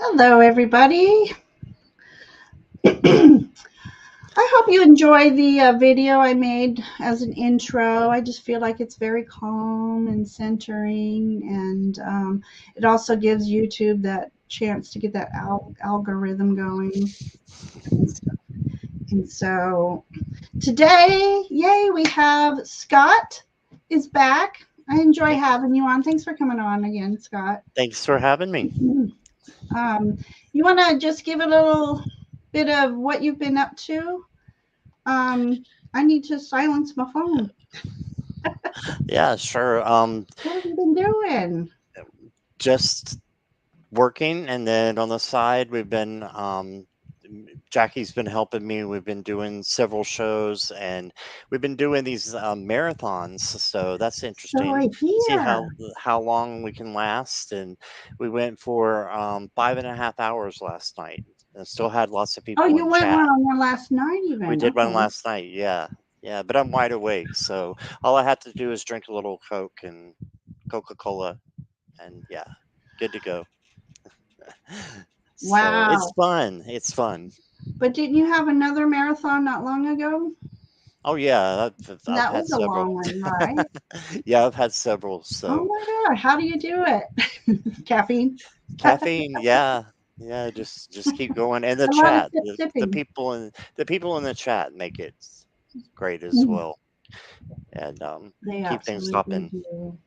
Hello, everybody. I hope you enjoy the video I made as an intro. I just feel like it's very calm and centering, and it also gives YouTube that chance to get that algorithm going. And so today, yay, we have Scott is back. I enjoy having you on. Thanks for coming on again, Scott. Thanks for having me. Um, you want to just give a little bit of what you've been up to? I need to silence my phone. Yeah, sure. What have you been doing? Just working, and then on the side, we've been Jackie's been helping me. We've been doing several shows, and we've been doing these marathons. So that's So interesting. I See hear. how long we can last, and we went for 5.5 hours last night, and still had lots of Oh, people you in went one chat. on one last night, We even. did one Okay. last night, yeah, yeah, but I'm wide awake, so all I have to do is drink a little Coke and Coca-Cola, and yeah, good to go. So it's Wow. fun. It's fun. But didn't you have another marathon not long ago? Oh yeah, I've That had was a long several. one, right? Yeah, I've had several. Oh So my God. How do you do it? Caffeine. caffeine, yeah, yeah, just keep going. And the A lot of chat, the sipping. people in the chat make it great as Mhm. well, and They keep things absolutely hopping. do.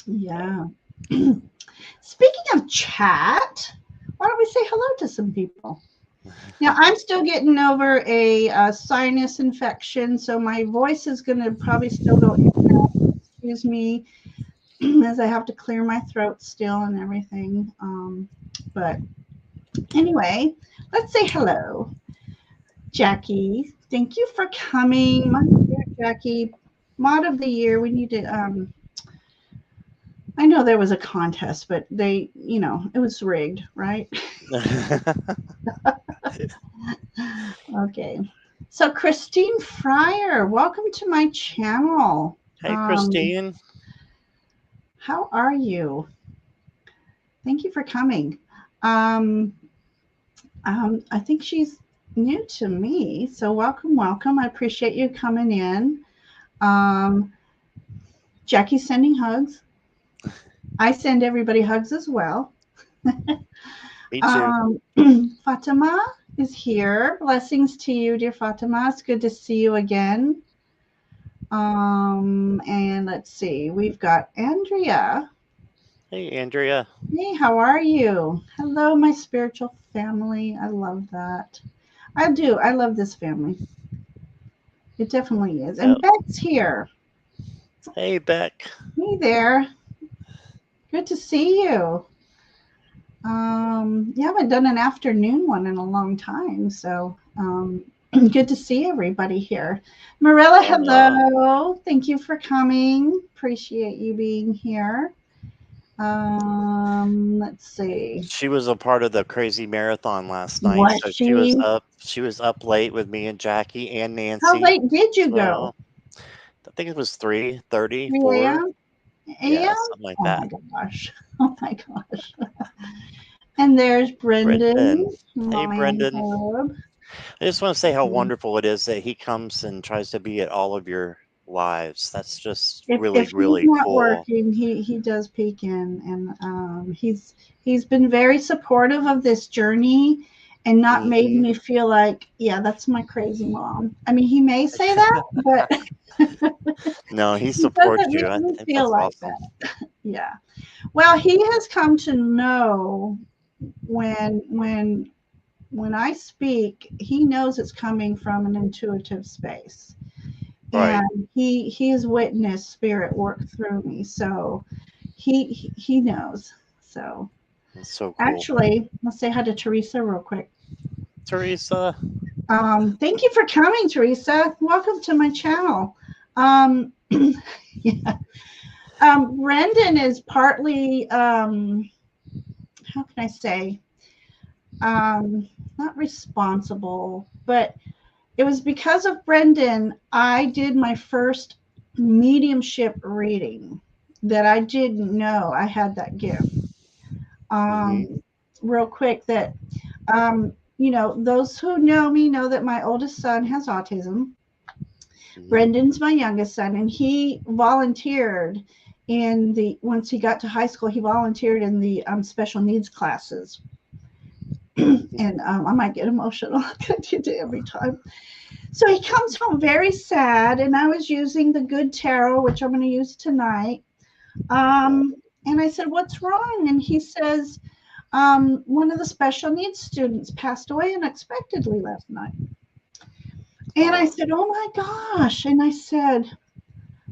Yeah. Yeah. Speaking of chat, why don't we say hello to some people? Now, I'm still getting over a sinus infection, so my voice is going to probably still go in and out. Excuse me, as I have to clear my throat still and everything. But anyway, let's say hello. Jackie, thank you for coming. My dear Jackie, Mod of the Year. We need to. I know there was a contest, but it was rigged, right? Okay. So, Christine Fryer, welcome to my channel. Hey, Um, Christine. how are you? Thank you for coming. Um, I think she's new to me, so welcome, welcome. I appreciate you coming in. Um, Jackie's sending hugs. I send everybody hugs as well. Me too. Fatima is here. Blessings to you, dear Fatima. It's good to see you again. And let's see, we've got Andrea. Hey, Andrea. Hey, how are you? Hello, my spiritual family. I love that. I do. I love this family. It definitely is. And Yep. Beck's here. Hey, Beck. Hey there. Good to see you. You haven't done an afternoon one in a long time, so good to see everybody here. Marilla, Oh no. hello. Thank you for coming. Appreciate you being here. Let's see. She was a part of the crazy marathon last night, Was so she? she was up late with me and Jackie and How Nancy. late did you go? So I think it was 3:30, 3 4. a.m. Yeah, a.m. something like Oh that. my gosh. Oh my gosh. And there's Brendan. Brendan, Hey, Lion Brendan. Hub. I just want to say how wonderful it is that he comes and tries to be at all of your lives. That's just If really, he's really not cool. working, he does peek in, and he's been very supportive of this journey, and not made Hmm. me feel like, yeah, that's my crazy mom. I mean, he may say that, but No, he he supports doesn't you. make I me think feel that's like awesome. that. Yeah. Well, he has come to know when I speak, he knows it's coming from an intuitive space, Right. and he has witnessed spirit work through me, so he knows. So That's so cool. actually, let's say hi to Teresa real quick. Teresa. Thank you for coming, Teresa. Welcome to my channel. Um, yeah. Brendan is partly, how can I say, not responsible, but it was because of Brendan I did my first mediumship reading that I didn't know I had that gift. Hmm. Um, real quick that, those who know me know that my oldest son has autism. Brendan's my youngest son, and he volunteered once he got to high school, he volunteered in the special needs classes. And I might get emotional. I do every time. So he comes home very sad, and I was using the Good Tarot, which I'm going to use tonight. And I said, "What's wrong?" And he says, "One of the special needs students passed away unexpectedly last night." And I said, "Oh my gosh." And I said,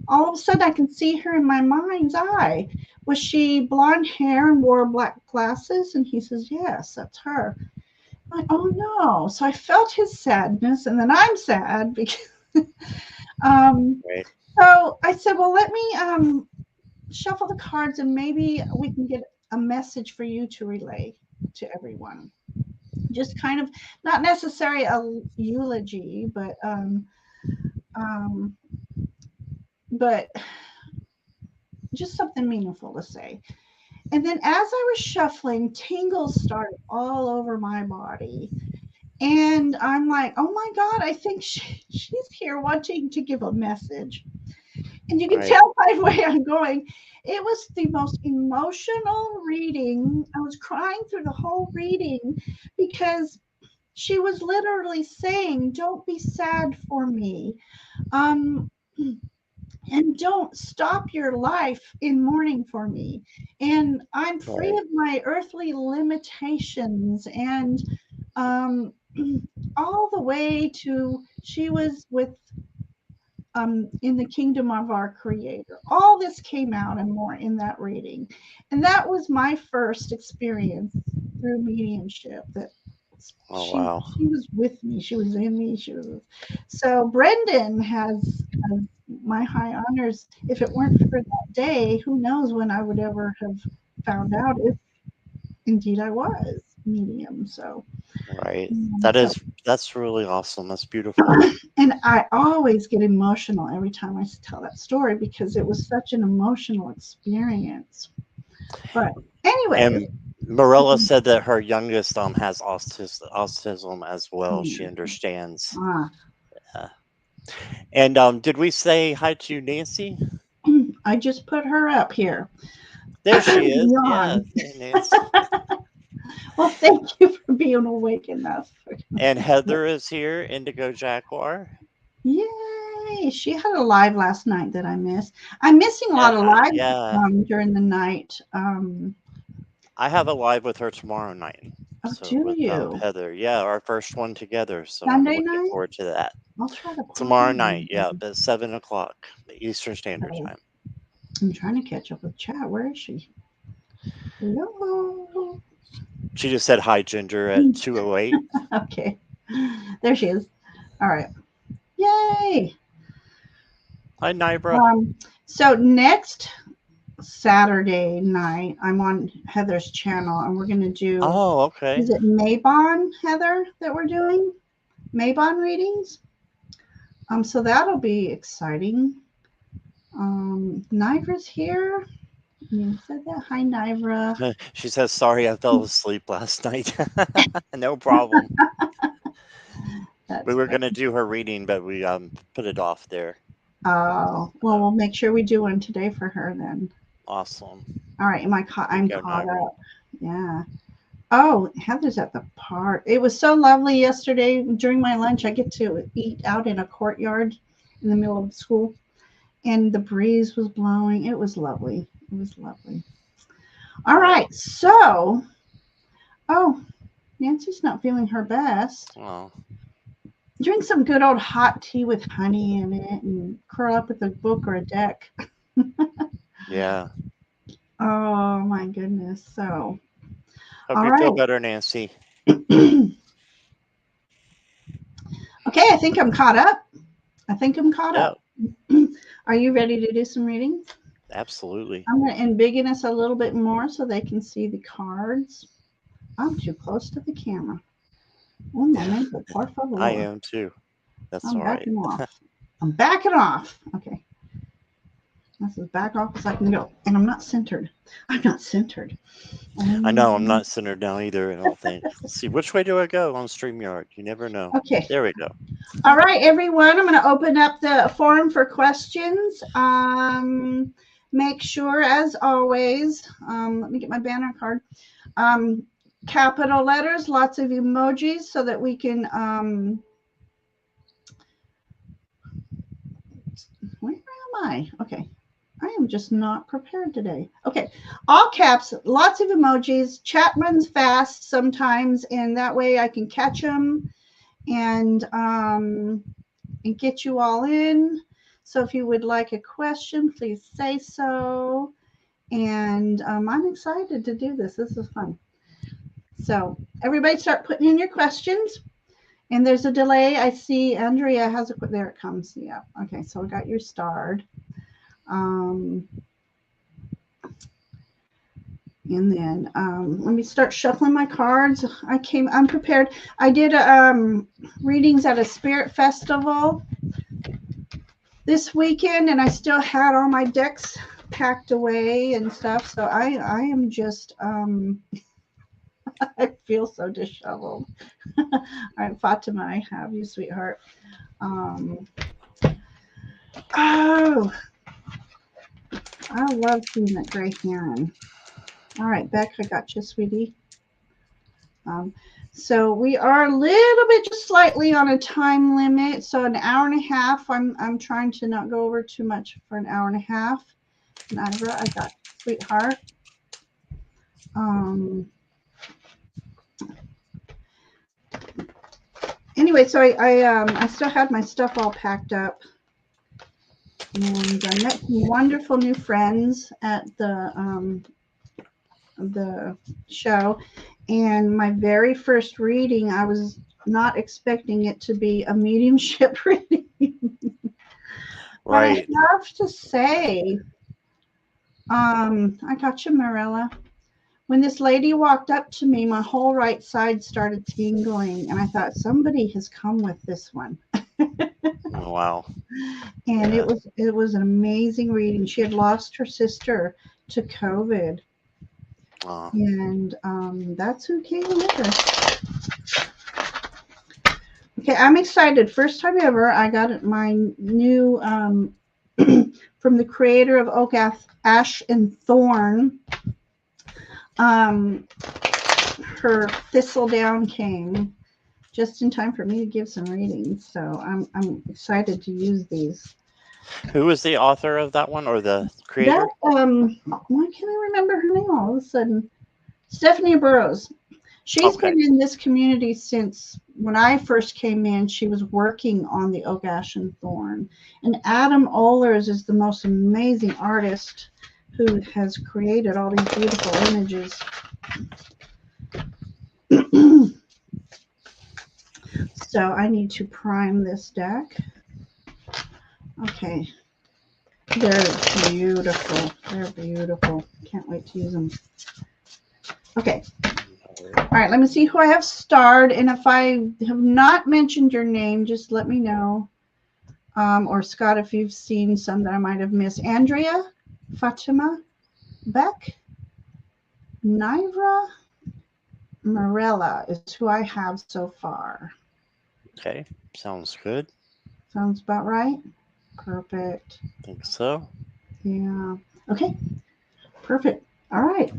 all of a sudden I can see her in my mind's eye. Was she blonde hair and wore black glasses? And he says, "Yes, that's her." I'm like, oh no. So I felt his sadness, and then I'm sad because Right. so I said, well, let me shuffle the cards, and maybe we can get a message for you to relay to everyone. Just kind of not necessarily a eulogy, but just something meaningful to say. And then as I was shuffling, tingles started all over my body. And I'm like, oh my God, I think she's here wanting to give a message. And you can tell by the way I'm going. It was the most emotional reading. I was crying through the whole reading because she was literally saying, don't be sad for me. And don't stop your life in mourning for me. And I'm free of my earthly limitations. And all the way to she was with in the kingdom of our creator. All this came out and more in that reading. And that was my first experience through mediumship, that she was with me, she was in me, so Brendan has my high honors. If it weren't for that day, who knows when I would ever have found out if indeed I was medium. So that's really awesome. That's beautiful. And I always get emotional every time I tell that story because it was such an emotional experience. But anyway, and Morella said that her youngest has autism as well. She understands. And did we say hi to Nancy? I just put her up here. There she is. Yeah, hey, Nancy. Well, thank you for being awake enough. And Heather is here, Indigo Jaguar. Yay! She had a live last night that I missed. I'm missing a lot of lives during the night. I have a live with her tomorrow night. Oh, so do you? Heather, yeah, our first one together. So Sunday I'm looking night? forward to that. I'll try to tomorrow night. Yeah, at 7:00 Eastern Standard Time. I'm trying to catch up with chat. Where is she? Hello. She just said hi, Ginger, at 2:08. Okay, there she is. All right. Yay! Hi, Nibra. So next Saturday night, I'm on Heather's channel, and we're going to do. Oh, okay. Is it Mabon, Heather, that we're doing? Mabon readings. So that'll be exciting. Nibra's here. You said that. Hi, Nibra. She says, "Sorry, I fell asleep last night." No problem. We were going to do her reading, but we put it off there. Oh, well, we'll make sure we do one today for her then. Awesome. All right, I'm caught up. Yeah. Oh, Heather's at the park. It was so lovely yesterday during my lunch. I get to eat out in a courtyard in the middle of school, and the breeze was blowing. It was lovely. It was lovely. All right, so, Nancy's not feeling her best. Oh. Drink some good old hot tea with honey in it and curl up with a book or a deck. Yeah. Oh, my goodness. So, hope you feel better, Nancy. Okay, I think I'm caught up. Up. Are you ready to do some readings? Absolutely. I'm going to embiggen us a little bit more so they can see the cards. I'm too close to the camera. Oh, momento, por favor. I am too. That's all right. I'm backing off. Okay. This is back office. I can go. And I'm not centered. I'm not centered. I know I'm not centered now either. I don't think. Let's see, which way do I go on StreamYard? You never know. Okay. There we go. All right, everyone. I'm going to open up the forum for questions. Make sure, as always, let me get my banner card. Capital letters, lots of emojis so that we can, where am I? Okay. I am just not prepared today. Okay. All caps, lots of emojis. Chat runs fast sometimes, and that way I can catch them and get you all in. So if you would like a question, please say so. And I'm excited to do this. This is fun. So everybody start putting in your questions. And there's a delay. I see Andrea has a, there it comes. Yeah. Okay. So we got your starred. And then let me start shuffling my cards. I'm prepared. I did readings at a spirit festival this weekend, and I still had all my decks packed away and stuff. So I am just, I feel so disheveled. All right, Fatima, I have you, sweetheart. Oh, I love seeing that gray heron. All right, Beck, I got you, sweetie. So we are a little bit just slightly on a time limit. So an hour and a half. I'm trying to not go over too much for an hour and a half. Nivra, I got sweetheart. Anyway, so I still had my stuff all packed up, and I met some wonderful new friends at the show. And my very first reading, I was not expecting it to be a mediumship reading. Right. But I have to say, I got you, Marilla. When this lady walked up to me, my whole right side started tingling, and I thought somebody has come with this one. Wow. And yeah. It was an amazing reading. She had lost her sister to COVID. And that's who came with her. Okay, I'm excited. First time ever, I got my new from the creator of Oak, Ash, and Thorn. Her Thistledown came just in time for me to give some readings. So I'm excited to use these. Who was the author of that one, or the creator? Why can't I remember her name all of a sudden? Stephanie Burrows. She's been in this community since when I first came in. She was working on the Oak, Ash, and Thorn. And Adam Ohlers is the most amazing artist who has created all these beautiful images. So I need to prime this deck. Okay. They're beautiful. They're beautiful. Can't wait to use them. Okay. All right, let me see who I have starred. And if I have not mentioned your name, just let me know. Or Scott, if you've seen some that I might have missed. Andrea, Fatima, Beck, Nivra, Marella is who I have so far. Okay, sounds good. Sounds about right. Perfect. I think so. Yeah. Okay. Perfect. All right.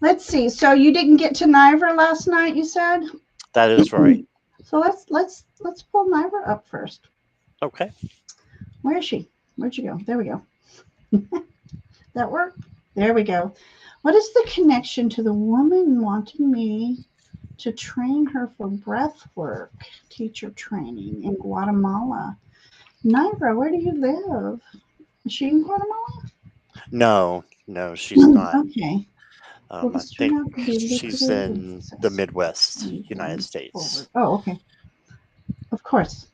Let's see. So you didn't get to Nivra last night, you said? That is right. So let's pull Nivra up first. Okay. Where is she? Where'd you go? There we go. That work? There we go. What is the connection to the woman wanting me to train her for breath work teacher training in Guatemala? Nivra, where do you live? Is she in Guatemala? No, she's not. Okay. I think she's in the Midwest, United States. Oh, okay. Of course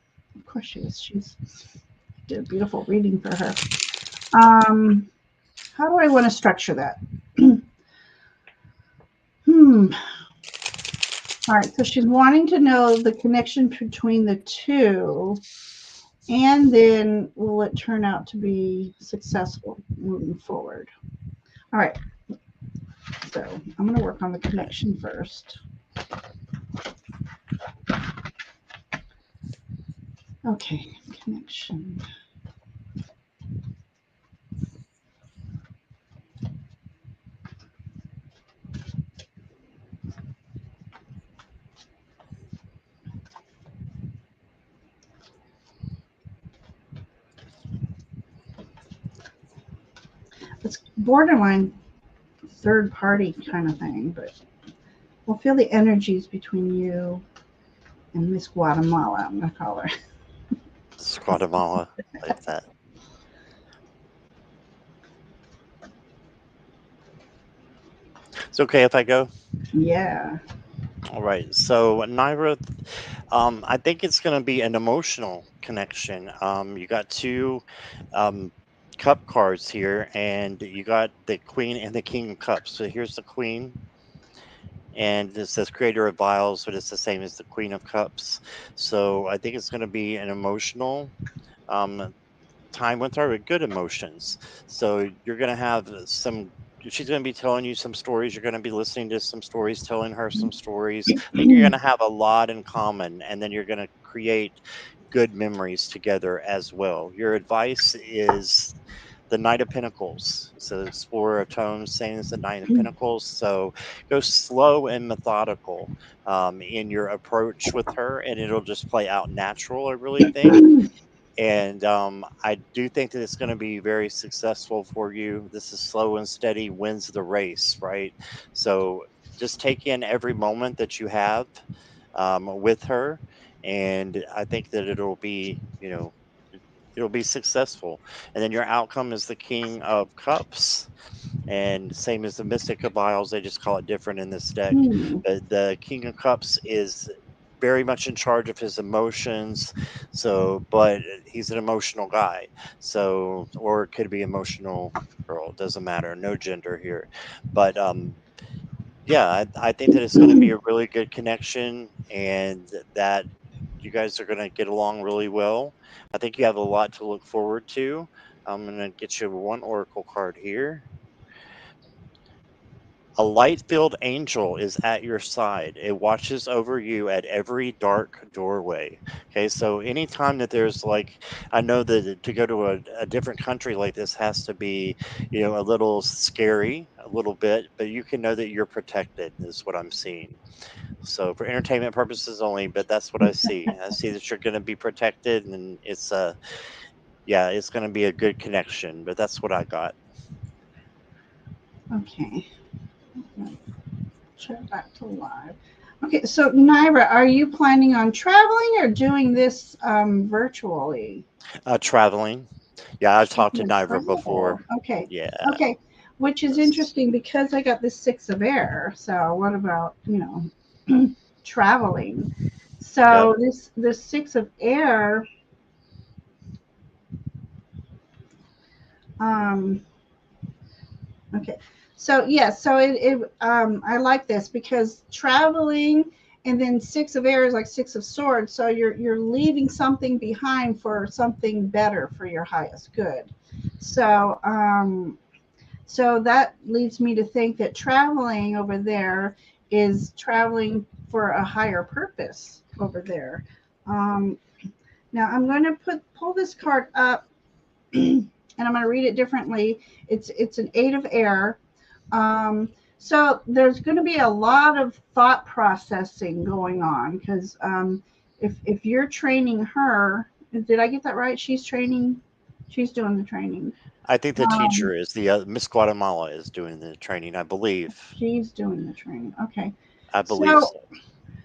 she is. She's did a beautiful reading for her. How do I want to structure that? All right, so she's wanting to know the connection between the two, And then will it turn out to be successful moving forward? All right. So I'm going to work on the connection first. Okay, connection. It's borderline third party kind of thing, but we'll feel the energies between you and Miss Guatemala, I'm going to call her. It's Guatemala, like that. It's okay if I go. Yeah. All right. So Naira, I think it's going to be an emotional connection. You got two um, cup cards here, and you got the Queen and the King of Cups. So here's the Queen, and it says Creator of Vials, but it's the same as the Queen of Cups. So I think it's going to be an emotional um, time with her with good emotions. So you're going to have some. She's going to be telling you some stories. You're going to be listening to some stories, telling her some stories. I think you're going to have a lot in common, and then you're going to create good memories together as well. Your advice is the Knight of Pentacles. So Explorer of Tones, same as the Knight of Pentacles. So go slow and methodical in your approach with her, and it'll just play out natural. I really think. And I do think that it's going to be very successful for you. This is slow and steady wins the race, right? So just take in every moment that you have with her, and I think that it'll be, it'll be successful. And then your outcome is the King of Cups, and same as the Mystic of Isles, they just call it different in this deck. Hmm. But the King of Cups is very much in charge of his emotions. So, but he's an emotional guy. So, or it could be emotional girl. It doesn't matter. No gender here. But yeah, I think that it's going to be a really good connection, and that you guys are going to get along really well. I think you have a lot to look forward to. I'm going to get you one oracle card here. A light-filled angel is at your side. It watches over you at every dark doorway. Okay, so anytime that there's like, I know that to go to a different country like this has to be, a little scary, a little bit, but you can know that you're protected, is what I'm seeing. So for entertainment purposes only, but that's what I see. I see that you're going to be protected, and yeah, it's going to be a good connection, but that's what I got. Okay. Check back to live. Okay, so Naira, are you planning on traveling or doing this virtually? Traveling. Yeah, I've She's talked to gonna Niver before. travel. Okay. Yeah. Okay. Which is That's, interesting because I got this six of air. So what about, traveling? yep. So this six of air, um, okay. So yeah, so I like this because traveling and then six of air is like six of swords. So you're leaving something behind for something better for your highest good. So so that leads me to think that traveling over there is traveling for a higher purpose over there. Um, now I'm going to pull this card up and I'm going to read it differently. It's an eight of air. So there's going to be a lot of thought processing going on because if you're training her, did I get that right? She's training. She's doing the training. I think the Um, teacher is the Miss Guatemala is doing the training. I believe. she's doing the training. Okay. I believe So so.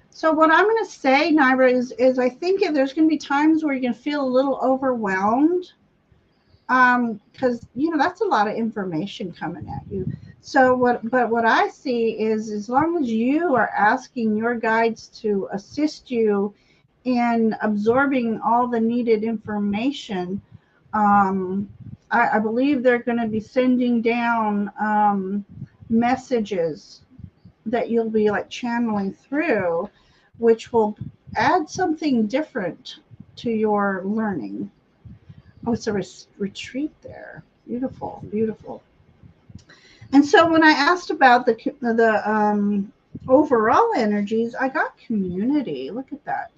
so what I'm going to say, Naira, is I think there's going to be times where you're going to feel a little overwhelmed because that's a lot of information coming at you. So what I see is as long as you are asking your guides to assist you in absorbing all the needed information, um, I believe they're going to be sending down messages that you'll be like channeling through, which will add something different to your learning. Oh, it's a retreat there. Beautiful, beautiful. And so when I asked about the overall energies, I got community. Look at that.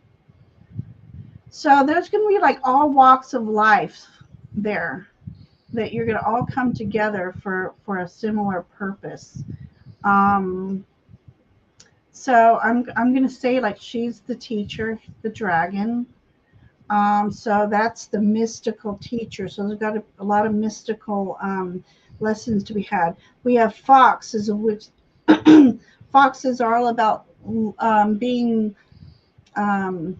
So there's going to be like all walks of life there, that you're going to all come together for a similar purpose. Um, so I'm going to say like she's the teacher, the dragon. So that's the mystical teacher. So there's got a lot of mystical lessons to be had. We have foxes, of which foxes are all about being um,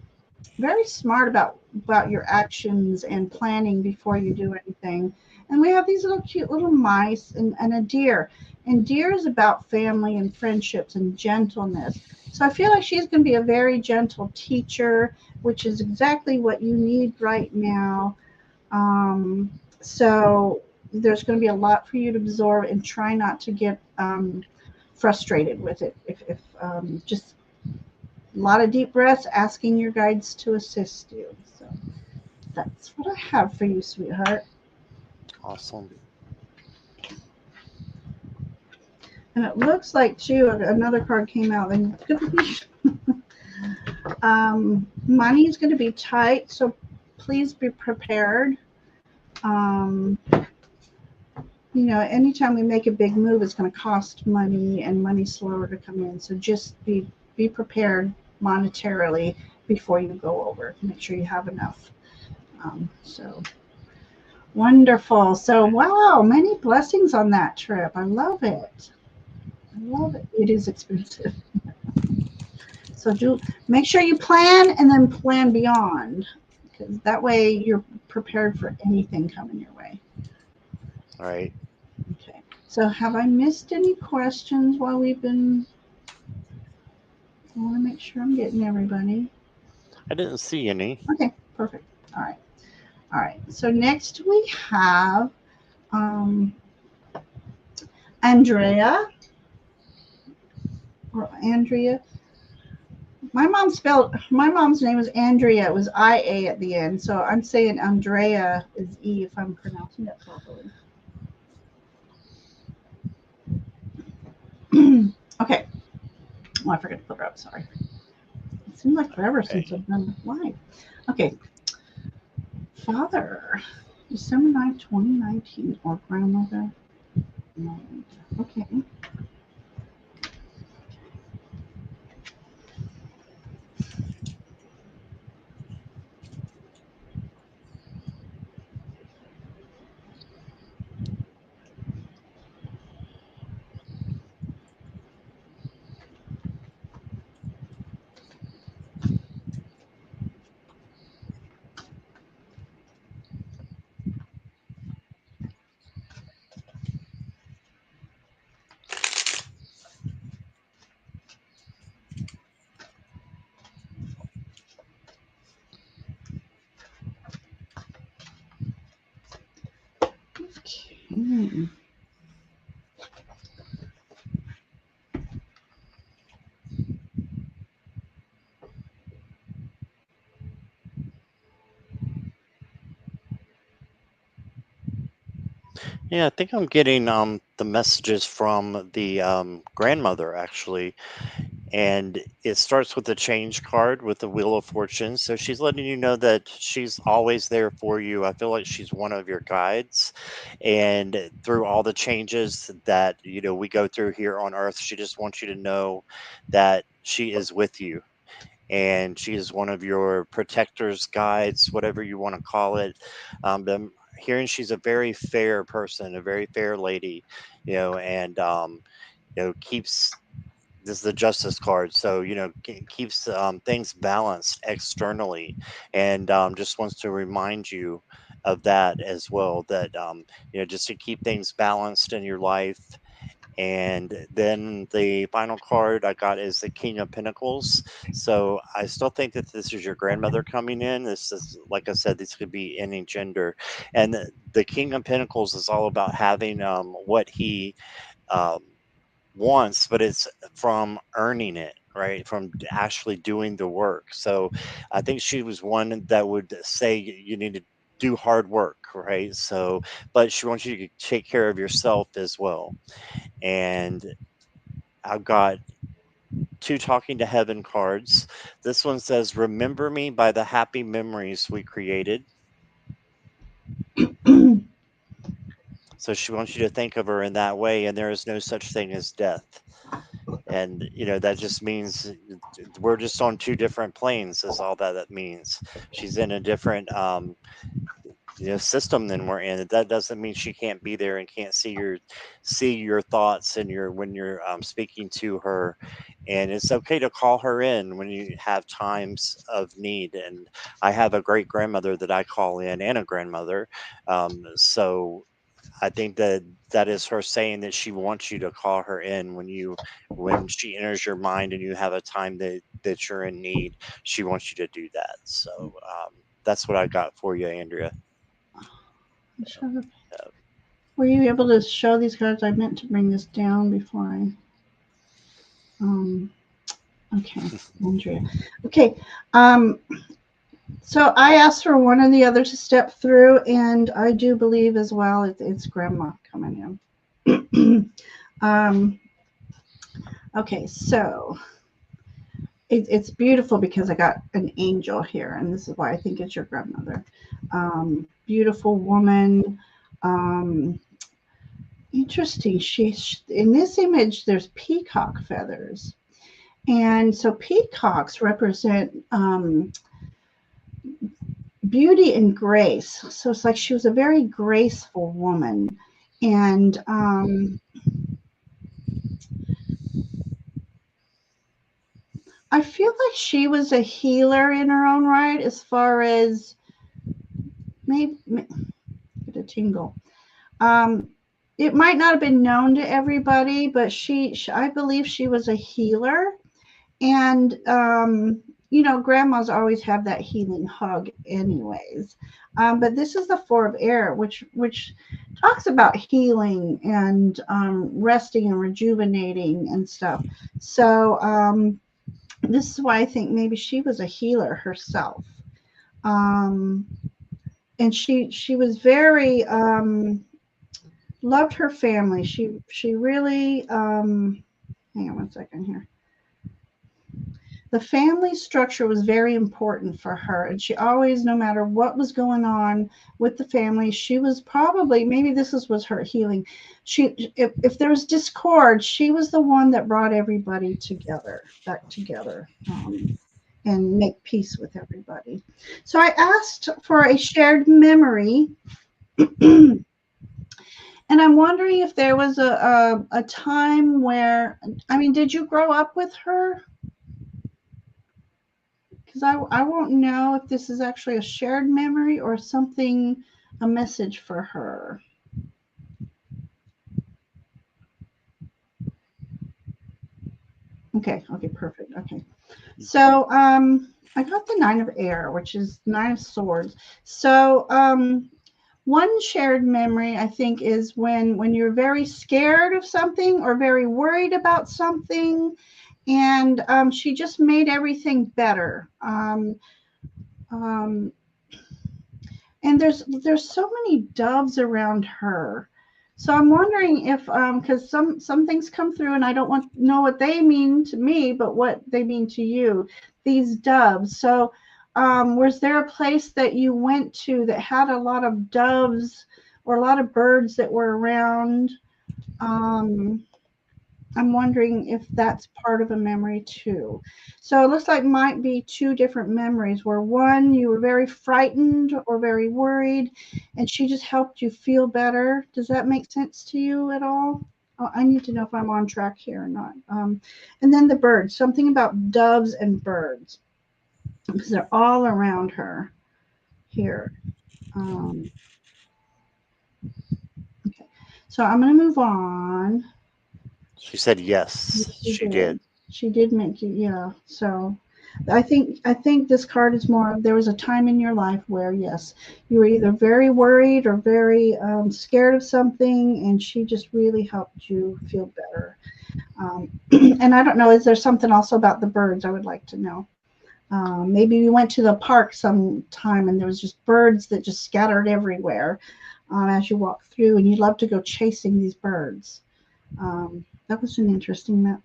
very smart about your actions and planning before you do anything. And we have these little cute little mice and a deer. And deer is about family and friendships and gentleness. So I feel like she's going to be a very gentle teacher, which is exactly what you need right now. So there's going to be a lot for you to absorb, and try not to get frustrated with it. If just a lot of deep breaths, asking your guides to assist you. So that's what I have for you, sweetheart. Awesome. And it looks like too another card came out. And money is going to be tight, so please be prepared. Um, anytime we make a big move, it's going to cost money, and money's slower to come in. So just be prepared monetarily before you go over. Make sure you have enough. So wonderful. So wow, many blessings on that trip. I love it. I love it. It is expensive. So make sure you plan and then plan beyond, because that way you're prepared for anything coming your way. All right. Okay. So have I missed any questions while we've been? I want to make sure I'm getting everybody. I didn't see any. Okay, perfect. All right. All right. So next we have um, Andrea or Andrea. My mom's name was Andrea. It was IA at the end. So I'm saying Andrea is E if I'm pronouncing that properly. Okay. Oh, I forgot to put her up. Sorry. It seemed like forever since Okay. I've done live. Okay. Father, December 9th, 2019, or grandmother. Okay. Okay. Yeah, I think I'm getting the messages from the grandmother actually, and it starts with the change card with the Wheel of Fortune. So she's letting you know that she's always there for you. I feel like she's one of your guides, and through all the changes that we go through here on Earth, she just wants you to know that she is with you, and she is one of your protectors, guides, whatever you want to call it. But I'm hearing she's a very fair person, a very fair lady, and keeps this is the justice card, so keeps things balanced externally, and just wants to remind you of that as well. That just to keep things balanced in your life. And then the final card I got is the King of Pentacles. So I still think that this is your grandmother coming in. This is, like I said, this could be any gender. And the King of Pentacles is all about having what he um, wants, but it's from earning it, right? From actually doing the work. So I think she was one that would say you need to do hard work, right? So, but she wants you to take care of yourself as well. And I've got two talking to heaven cards. This one says, "Remember me by the happy memories we created." So she wants you to think of her in that way, and there is no such thing as death. And that just means we're just on two different planes. Is all that means. She's in a different system than we're in. That doesn't mean she can't be there and can't see your thoughts and your when you're speaking to her. And it's okay to call her in when you have times of need. And I have a great grandmother that I call in, and a grandmother. So I think that is her saying that she wants you to call her in when she enters your mind and you have a time that you're in need. She wants you to do that. So that's what I got for you, Andrea. Uh, Were you able to show these cards? I meant to bring this down before I. Um, okay, Andrea. Okay. So I asked for one or the other to step through, and I do believe as well it's Grandma coming in. Okay, so it's beautiful because I got an angel here, and this is why I think it's your grandmother. Beautiful woman. Um, Interesting. She in this image, there's peacock feathers, and so peacocks represent beauty and grace. So it's like she was a very graceful woman, and I feel like she was a healer in her own right, as far as maybe get a tingle. Um, it might not have been known to everybody, but I believe she was a healer. And grandmas always have that healing hug, anyways. But this is the Four of Air, which talks about healing and resting and rejuvenating and stuff. So this is why I think maybe she was a healer herself. Um, and she was very loved her family. She really hang on one second here. The family structure was very important for her, and she always, no matter what was going on with the family, she was probably, maybe was her healing. If there was discord, she was the one that brought everybody back together, and make peace with everybody. So I asked for a shared memory. And I'm wondering if there was a time where, I mean, did you grow up with her? Because I won't know if this is actually a shared memory or something, a message for her. Okay, perfect. Okay. So I got the Nine of Air, which is Nine of Swords. So one shared memory, I think, is when you're very scared of something or very worried about something, and she just made everything better. And there's so many doves around her. So I'm wondering if because some things come through and I don't know what they mean to me, but what they mean to you, these doves. So was there a place that you went to that had a lot of doves or a lot of birds that were around? I'm wondering if that's part of a memory too. So it looks like might be two different memories, where one, you were very frightened or very worried, and she just helped you feel better. Does that make sense to you at all? Oh, I need to know if I'm on track here or not. And then the birds, something about doves and birds, because they're all around her here. Okay, so I'm going to move on. She said yes, she did. She did make you, yeah. So I think this card is more of, there was a time in your life where, yes, you were either very worried or very scared of something, and she just really helped you feel better. And I don't know, is there something also about the birds I would like to know? Maybe you went to the park sometime and there was just birds that just scattered everywhere as you walk through, and you love to go chasing these birds. That was an interesting map.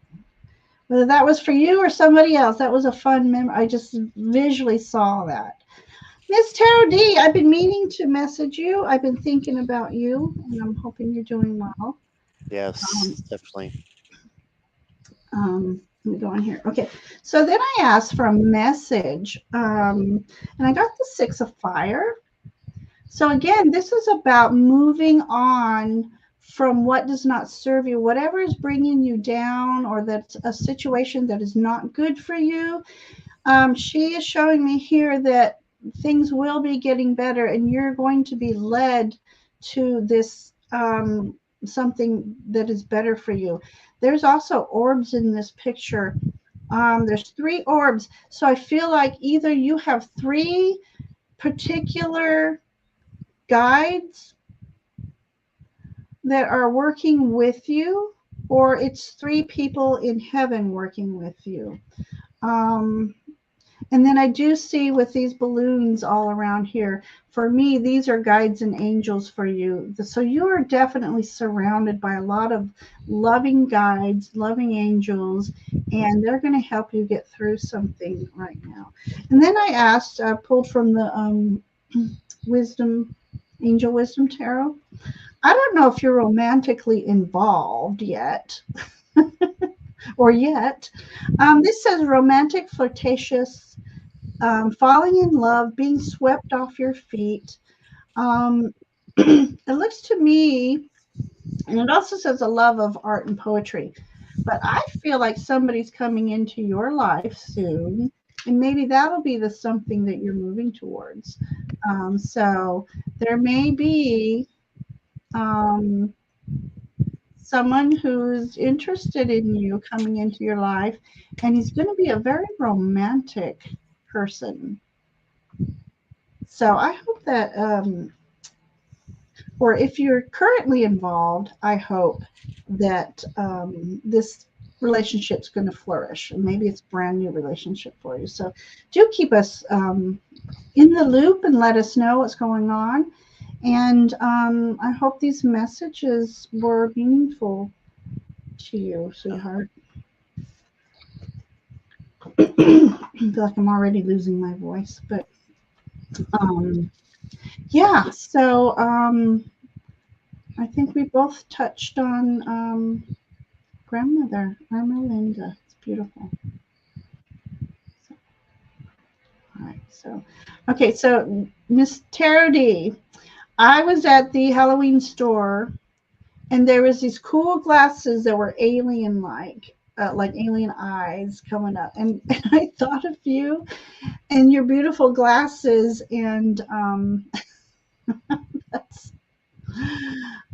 Whether that was for you or somebody else, that was a fun memory. I just visually saw that. Miss Tarot D, I've been meaning to message you. I've been thinking about you, and I'm hoping you're doing well. Um, Yes, definitely. let me go on here. Okay, so then I asked for a message, and I got the Six of Fire. So again, this is about moving on from what does not serve you, whatever is bringing you down, or that's a situation that is not good for you. She is showing me here that things will be getting better, and you're going to be led to this something that is better for you. There's also orbs in this picture. There's three orbs, so I feel like either you have three particular guides that are working with you, or it's three people in heaven working with you. Um, and then I do see with these balloons all around here, for me, these are guides and angels for you. So you are definitely surrounded by a lot of loving guides, loving angels, and they're going to help you get through something right now. And then I asked, I pulled from the wisdom, angel wisdom tarot. I don't know if you're romantically involved yet or yet. This says romantic, flirtatious, falling in love, being swept off your feet. It looks to me, and it also says a love of art and poetry. But I feel like somebody's coming into your life soon, and maybe that'll be the something that you're moving towards. So there may be um, someone who's interested in you coming into your life, and he's going to be a very romantic person. So I hope that, or if you're currently involved, I hope that this relationship's going to flourish, and maybe it's a brand new relationship for you. So do keep us in the loop and let us know what's going on. And I hope these messages were meaningful to you, sweetheart. I feel like I'm already losing my voice, but um, yeah. So I think we both touched on grandmother, Irma Linda. It's beautiful. So, all right. So, okay. So Miss Tarot D, I was at the Halloween store, and there was these cool glasses that were like alien eyes coming up, and, and I thought of you and your beautiful glasses, and that's,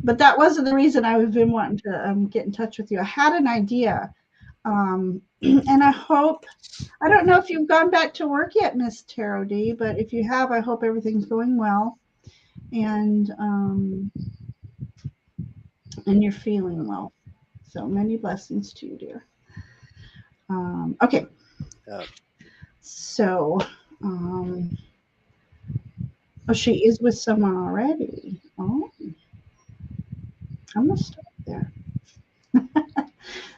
but that wasn't the reason I've been wanting to get in touch with you. I had an idea, and I hope, I don't know if you've gone back to work yet, Miss Tarot D, but if you have, I hope everything's going well, and you're feeling well. So many blessings to you, dear. Okay, Yeah. so oh, she is with someone already. Oh, I'm gonna stop there.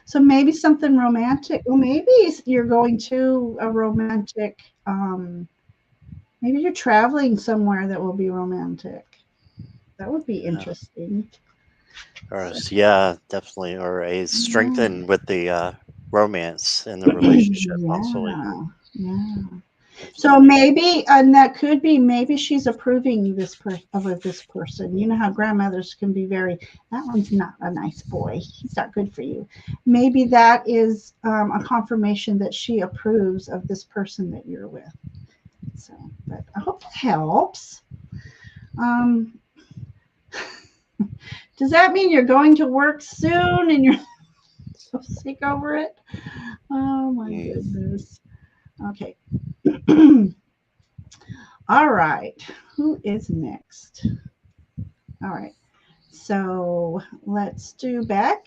So maybe something romantic. Well, maybe you're going to a romantic. Maybe you're traveling somewhere that will be romantic. That would be interesting. Or So, yeah, definitely. Or a yeah. strengthen with the romance in the relationship, possibly. Yeah, yeah. So Definitely. maybe, and that could be, maybe she's approving this person. You know how grandmothers can be very. That one's not a nice boy. He's not good for you. Maybe that is a confirmation that she approves of this person that you're with. So, but I hope that helps. Um, does that mean you're going to work soon and you're so sick over it? Oh my Mm. goodness. Okay. All right. Who is next? All right. So let's do Beck.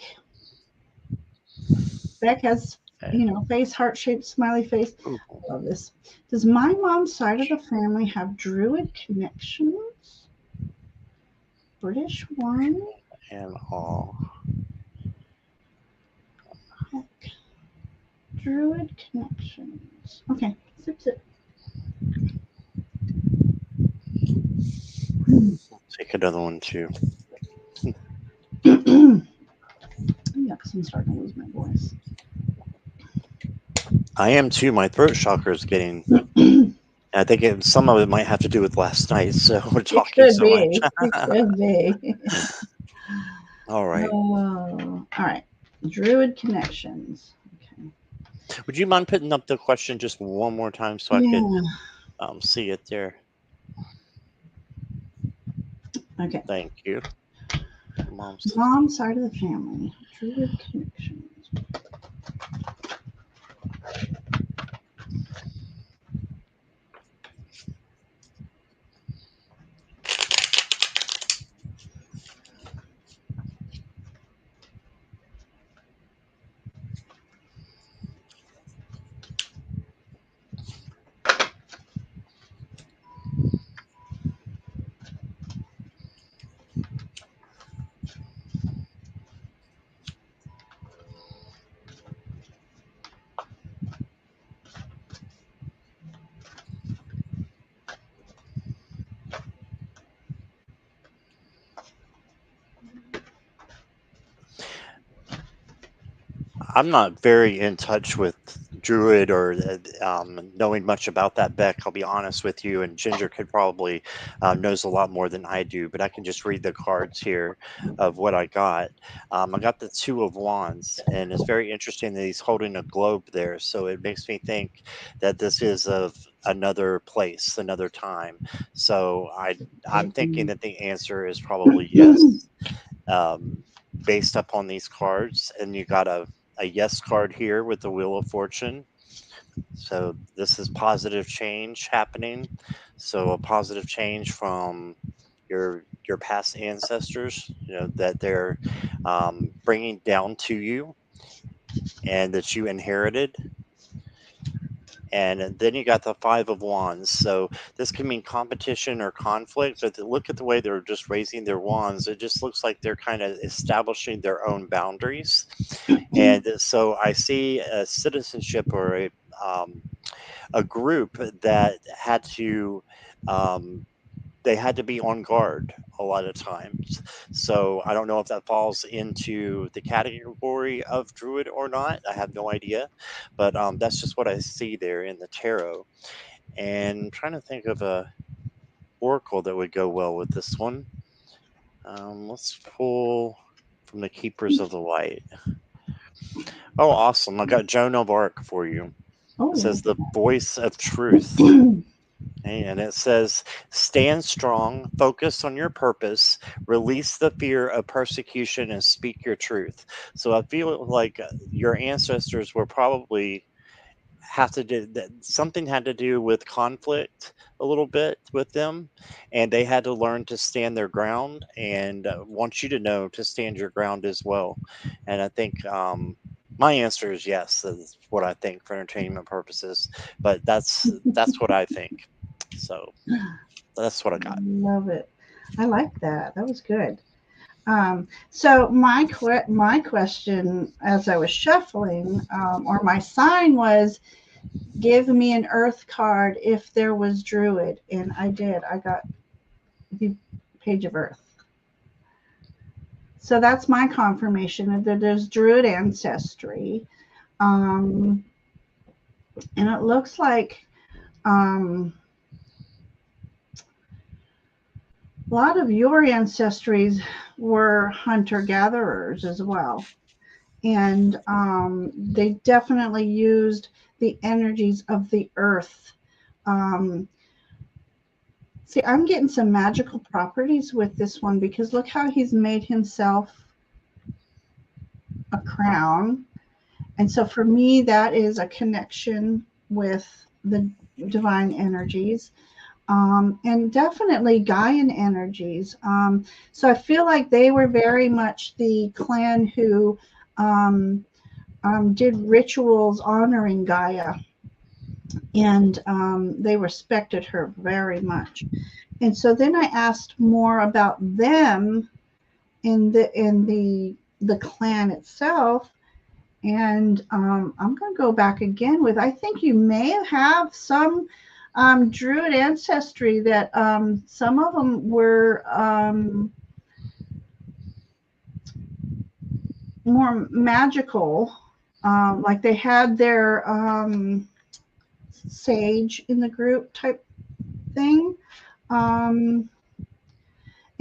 Beck has face, heart-shaped smiley face. Ooh, Love this. Does my mom's side of the family have druid connections? British one? and all. Heck. Druid connections. Okay, zip zip. Take another one too. Yeah, because I'm starting to lose my voice. I am too. My throat chakra is getting. I think some of it might have to do with last night. So we're It talking could so much. be. It could be. All right. Oh, all right. Druid connections. Okay. Would you mind putting up the question just one more time so I could Yeah. see it there? Okay. Thank you. Mom's side of the family. Druid connections. I'm not very in touch with Druid or knowing much about that Beck. I'll be honest with you, and Ginger could probably knows a lot more than I do. But I can just read the cards here of what I got. I got the Two of Wands, and it's very interesting that he's holding a globe there. So it makes me think that this is of another place, another time. So I'm thinking that the answer is probably yes. Um, Based upon these cards, and you got a yes card here with the Wheel of Fortune. So this is positive change happening. So a positive change from your past ancestors, that they're bringing down to you, and that you inherited. And then you got the Five of Wands. So this can mean competition or conflict, but look at the way they're just raising their wands. It just looks like they're kind of establishing their own boundaries. And so I see a citizenship or um, a group that had to um, they had to be on guard a lot of times. So I don't know if that falls into the category of druid or not. I have no idea, but that's just what I see there in the tarot. And I'm trying to think of a oracle that would go well with this one. Let's pull from the Keepers of the Light. Oh, awesome! I got Joan of Arc for you. It Oh, says the voice of truth. And it says, stand strong, focus on your purpose, release the fear of persecution, and speak your truth. So I feel like your ancestors were probably have to do that. Something had to do with conflict a little bit with them, and they had to learn to stand their ground, and want you to know to stand your ground as well. And I think my answer is yes. That's what I think for entertainment purposes, but that's what I think. So that's what I got. love it. I like that. That was good. So my question as I was shuffling, or my sign was, give me an earth card if there was druid, and I did. I got the Page of Earth. So that's my confirmation that there's druid ancestry, and it looks like a lot of your ancestries were hunter gatherers as well. And they definitely used the energies of the earth. Um, See, I'm getting some magical properties with this one because look how he's made himself a crown. And so for me, that is a connection with the divine energies. And definitely Gaian energies. So I feel like they were very much the clan who um, did rituals honoring Gaia, and they respected her very much. And so then I asked more about them in the clan itself. And I'm going to go back again with, I think you may have some Druid ancestry that some of them were more magical. Like they had their sage in the group type thing. And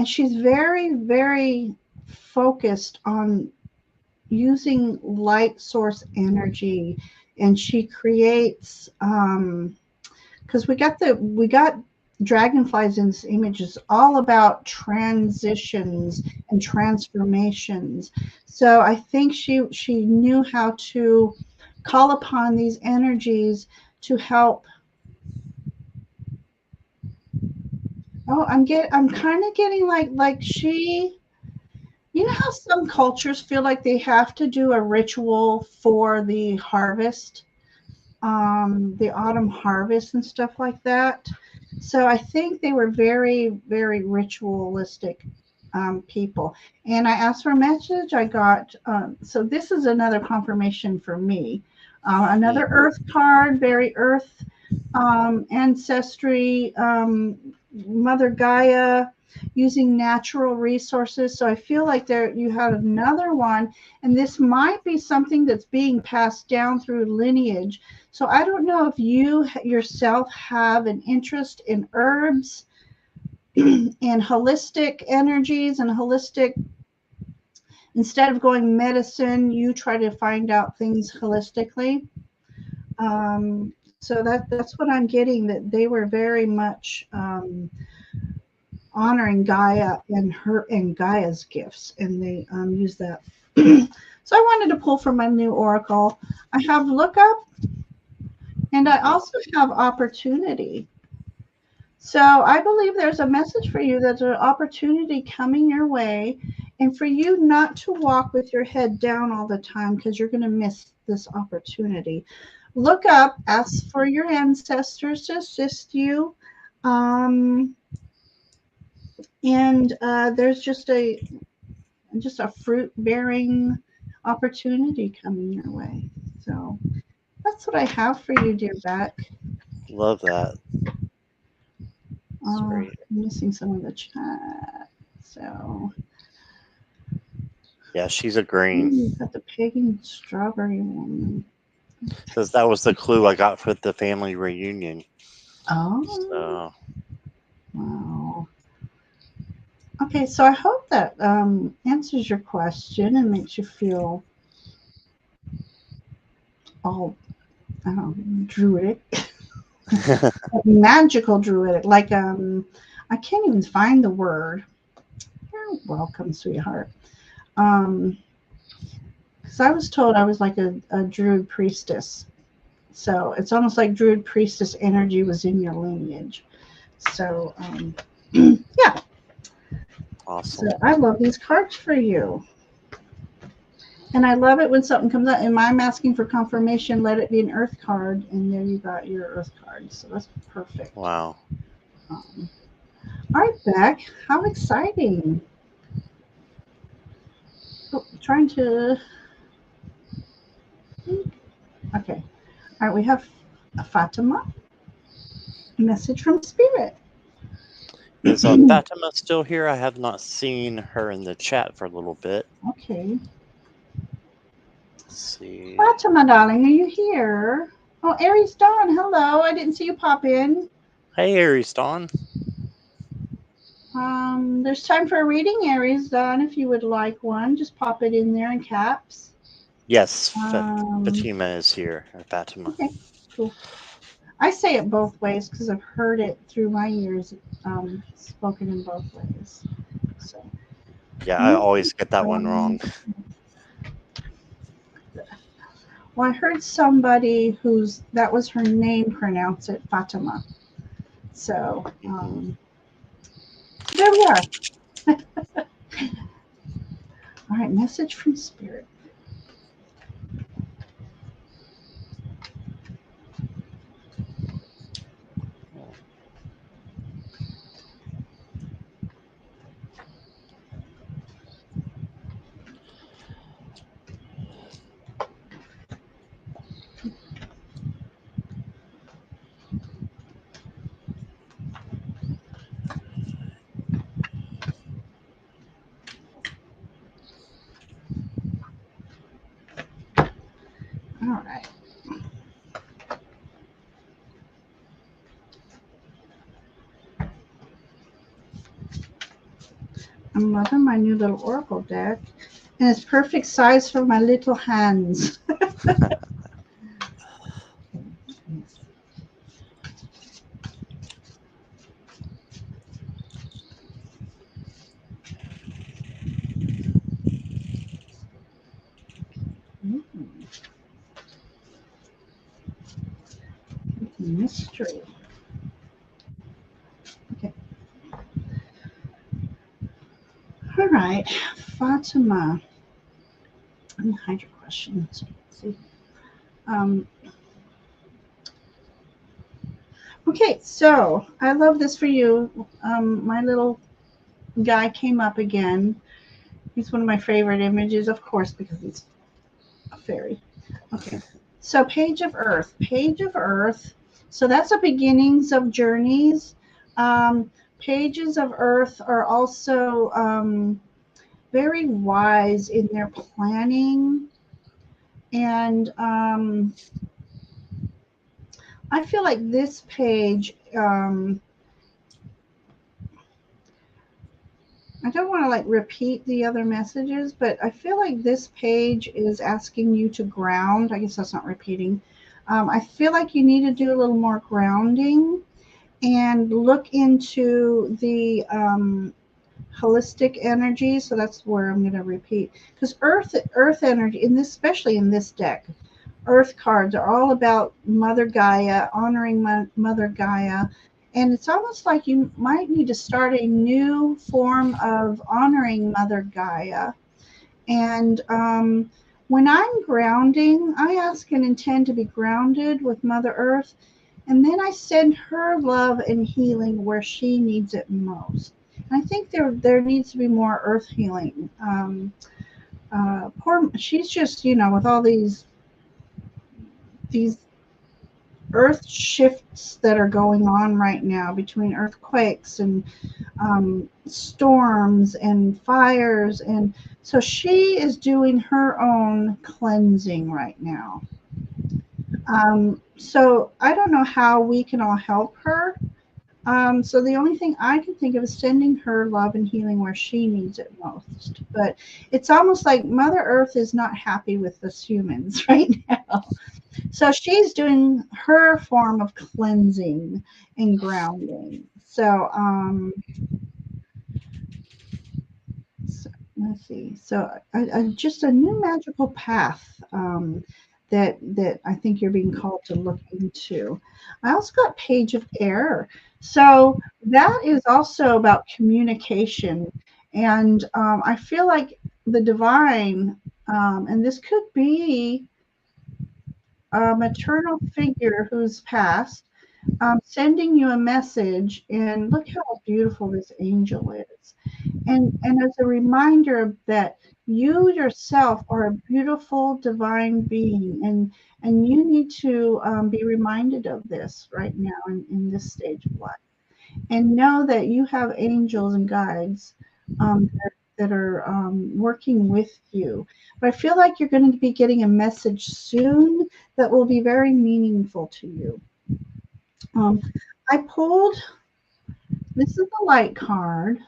she's very, very focused on using light source energy, and she creates because we got dragonflies in this image is all about transitions and transformations. So I think she knew how to call upon these energies to help. Oh, I'm kind of getting like she, you know how some cultures feel like they have to do a ritual for the harvest, the autumn harvest and stuff like that. So I think they were very, very ritualistic people. And I asked for a message. I got, so this is another confirmation for me. Another earth card, very earth ancestry, Mother Gaia, using natural resources. So I feel like there you have another one, and this might be something that's being passed down through lineage. So I don't know if you yourself have an interest in herbs and holistic energies and holistic, instead of going medicine, you try to find out things holistically. So that's what I'm getting, that they were very much honoring Gaia and Gaia's gifts, and they use that. So I wanted to pull from my new oracle. I have look up, and I also have opportunity. So I believe there's a message for you. There's an opportunity coming your way, and for you not to walk with your head down all the time, because you're going to miss this opportunity. Look up, ask for your ancestors to assist you. And there's just a fruit bearing opportunity coming your way. So that's what I have for you, dear Beck. Love that. I'm missing some of the chat. So yeah, she's agreeing. Got the pagan strawberry woman. Because that was the clue I got for the family reunion. Oh, so. Wow. Okay, so I hope that answers your question and makes you feel all, I don't know, druidic, magical druidic. Like I can't even find the word. You're welcome, sweetheart. Because I was told I was like a druid priestess. So it's almost like druid priestess energy was in your lineage. So yeah. Awesome. So I love these cards for you. And I love it when something comes up. And I'm asking for confirmation, let it be an earth card. And there you got your earth card. So that's perfect. Wow. All right, Beck. How exciting. Oh, trying to. Okay. All right, we have a Fatima. A message from Spirit. Is Fatima still here? I have not seen her in the chat for a little bit. Okay. Let's see. Fatima, darling, are you here? Oh, Aries Dawn, hello. I didn't see you pop in. Hey, Aries Dawn. There's time for a reading, Aries Dawn. If you would like one, just pop it in there in caps. Yes, Fatima is here. Fatima. Okay, cool. I say it both ways because I've heard it through my years, spoken in both ways. So. Yeah, I always get that one wrong. Well, I heard somebody that was her name pronounce it Fatima. So there we are. All right, message from Spirit. I'm loving my new little oracle deck, and it's perfect size for my little hands. Mystery. Okay. All right, Fatima. Let me hide your questions. Let's see. Um, okay, so I love this for you. My little guy came up again. He's one of my favorite images, of course, because he's a fairy. Okay, so Page of Earth. Page of Earth. So that's the beginnings of journeys. Pages of Earth are also very wise in their planning. And I feel like this page, I don't want to like repeat the other messages, but I feel like this page is asking you to ground. I guess that's not repeating. I feel like you need to do a little more grounding and look into the holistic energy. So that's where I'm going to repeat, because earth energy in this, especially in this deck, earth cards are all about Mother Gaia, honoring Mother Gaia. And it's almost like you might need to start a new form of honoring Mother Gaia. And when I'm grounding, I ask and intend to be grounded with Mother Earth. And then I send her love and healing where she needs it most. And I think there needs to be more earth healing. She's just, with all these earth shifts that are going on right now between earthquakes and storms and fires, and so she is doing her own cleansing right now. So I don't know how we can all help her. So the only thing I can think of is sending her love and healing where she needs it most. But it's almost like Mother Earth is not happy with us humans right now. So she's doing her form of cleansing and grounding. So let's see. So just a new magical path that I think you're being called to look into. I also got Page of Air. So that is also about communication. And I feel like the divine, and this could be a maternal figure who's passed, sending you a message. And look how beautiful this angel is. And as a reminder that you yourself are a beautiful divine being, and you need to be reminded of this right now in this stage of life, and know that you have angels and guides that are working with you. But I feel like you're going to be getting a message soon that will be very meaningful to you. I pulled, this is the light card.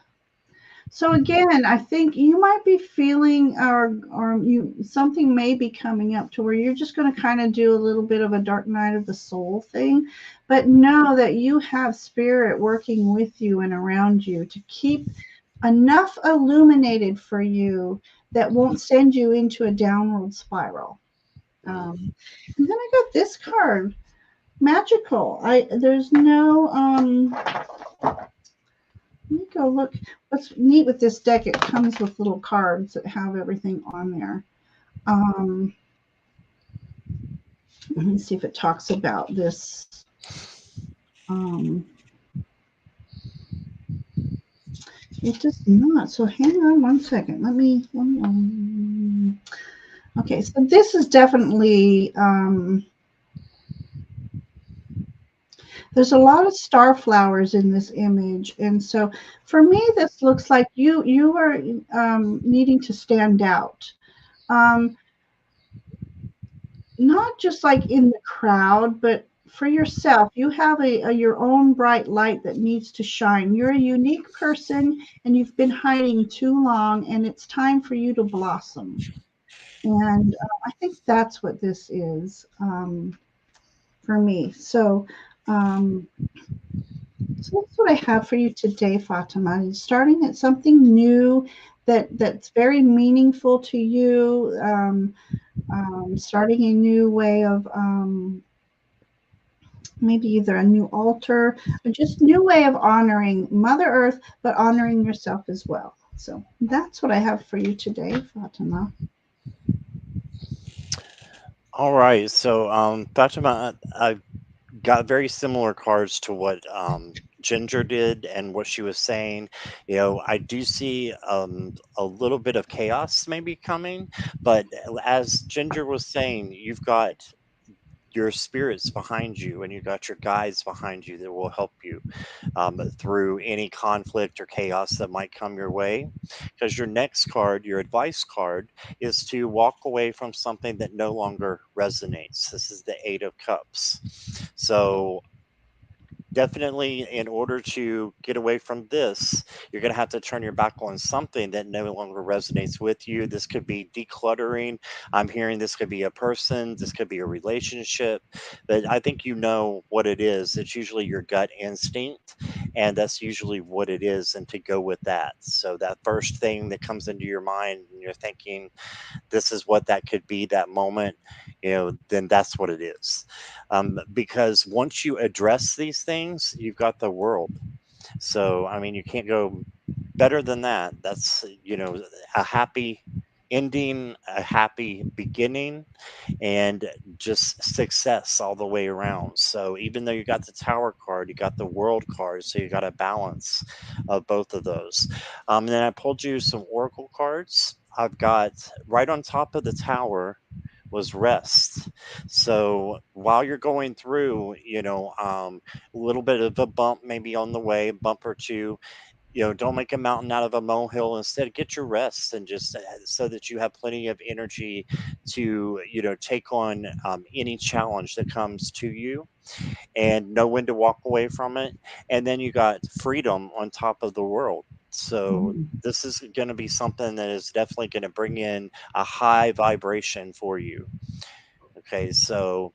So again, I think you might be feeling, or you, something may be coming up to where you're just going to kind of do a little bit of a dark night of the soul thing, but know that you have spirit working with you and around you to keep enough illuminated for you that won't send you into a downward spiral. And then I got this card, magical. There's no let me go look. What's neat with this deck, it comes with little cards that have everything on there. Let me see if it talks about this. It does not. So hang on one second. Let me okay, so this is definitely there's a lot of star flowers in this image, and so for me this looks like you are needing to stand out, not just like in the crowd, but for yourself, you have a your own bright light that needs to shine. You're a unique person, and you've been hiding too long, and it's time for you to blossom. And I think that's what this is for me. Um, so that's what I have for you today, Fatima. Is starting at something new that's very meaningful to you. Starting a new way of maybe either a new altar or just new way of honoring Mother Earth, but honoring yourself as well. So that's what I have for you today, Fatima. All right. So, Fatima, I got very similar cards to what Ginger did and what she was saying. You know, I do see a little bit of chaos maybe coming, but as Ginger was saying, you've got your spirits behind you and you got your guides behind you that will help you through any conflict or chaos that might come your way. Because your next card, your advice card, is to walk away from something that no longer resonates. This is the Eight of Cups. So definitely, in order to get away from this, you're going to have to turn your back on something that no longer resonates with you. This could be decluttering. I'm hearing this could be a person, this could be a relationship, but I think you know what it is. It's usually your gut instinct, and that's usually what it is, and to go with that. So that first thing that comes into your mind and you're thinking this is what that could be, that moment, then that's what it is. Because once you address these things, you've got the world. So, I mean, you can't go better than that. That's, a happy ending, a happy beginning, and just success all the way around. So, even though you got the Tower card, you got the World card, so you got a balance of both of those. And then I pulled you some Oracle cards. I've got right on top of the Tower was rest. So while you're going through, a little bit of a bump maybe on the way, bump or two, don't make a mountain out of a molehill. Instead, get your rest and just so that you have plenty of energy to, take on any challenge that comes to you and know when to walk away from it. And then you got freedom on top of the world. So Mhm. this is going to be something that is definitely going to bring in a high vibration for you. Okay, so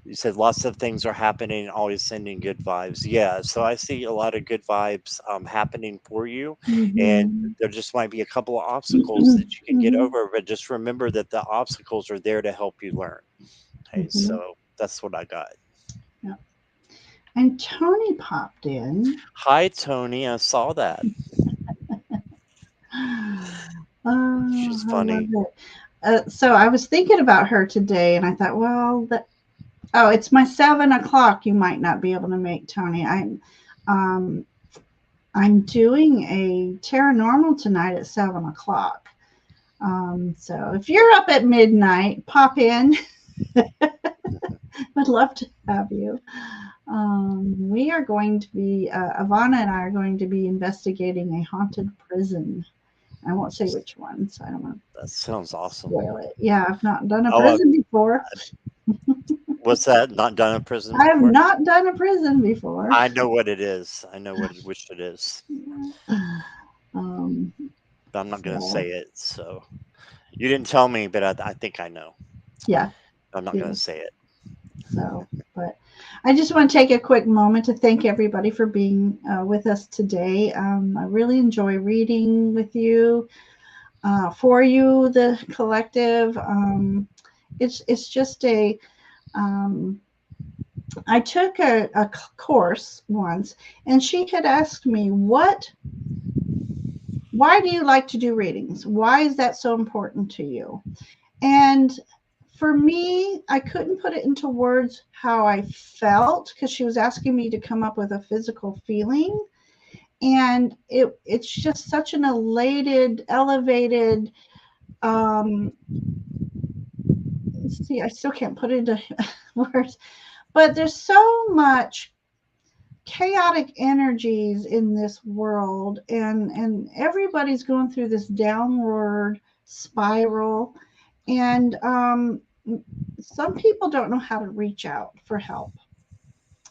you said lots of things are happening, always sending good vibes. Yeah, so I see a lot of good vibes happening for you, and Mhm. there just might be a couple of obstacles that you can get Mhm. over, but just remember that the obstacles are there to help you learn. Okay, Mhm. so that's what I got. Yeah. And Tony popped in. Hi, Tony. I saw that. She's Oh, I love funny. it. So I was thinking about her today, and I thought, well, oh, it's my 7 o'clock. You might not be able to make Tony. Um, I'm doing a paranormal tonight at 7 o'clock. So if you're up at midnight, pop in. Would love to have you. We are going to be, Ivana and I are going to be investigating a haunted prison. I won't say which one, so I don't want That sounds to awesome. spoil it. Yeah, I've not done a Oh, prison before. what's that? Not done in prison I have before? not done a prison before. I know what it is. I know which it is, Um, but I'm not going to so say it. So you didn't tell me, but I think I know. yeah, I'm not going yeah. to say it. But I just want to take a quick moment to thank everybody for being with us today. I really enjoy reading with you, for you, the collective. It's just a. Um, I took a course once, and she had asked me, why do you like to do readings? Why is that so important to you? And for me, I couldn't put it into words how I felt because she was asking me to come up with a physical feeling. And it's just such an elated, elevated, um, see, I still can't put it into words, but there's so much chaotic energies in this world, and everybody's going through this downward spiral. And some people don't know how to reach out for help.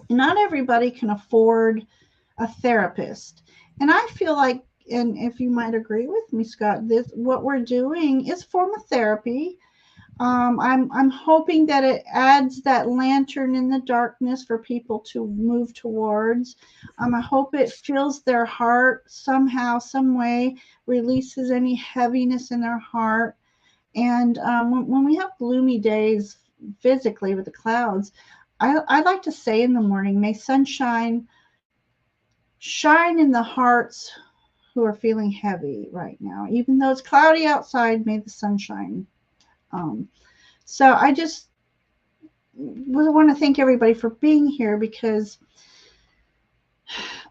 Not everybody can afford a therapist. And I feel like, and if you might agree with me, Scott, this what we're doing is a form of therapy. I'm hoping that it adds that lantern in the darkness for people to move towards. I hope it fills their heart somehow, some way, releases any heaviness in their heart. And when we have gloomy days physically with the clouds, I like to say in the morning, may sunshine shine in the hearts who are feeling heavy right now. Even though it's cloudy outside, may the sunshine. Um, so I just want to thank everybody for being here because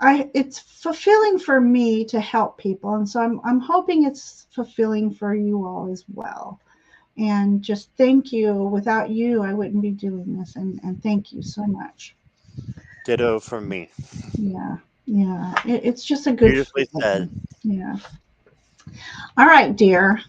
it's fulfilling for me to help people, and so I'm hoping it's fulfilling for you all as well. And just thank you. Without you, I wouldn't be doing this, and thank you so much. Ditto from me. Yeah, yeah. It's just a good Beautifully said. feeling. Yeah. All right, dear.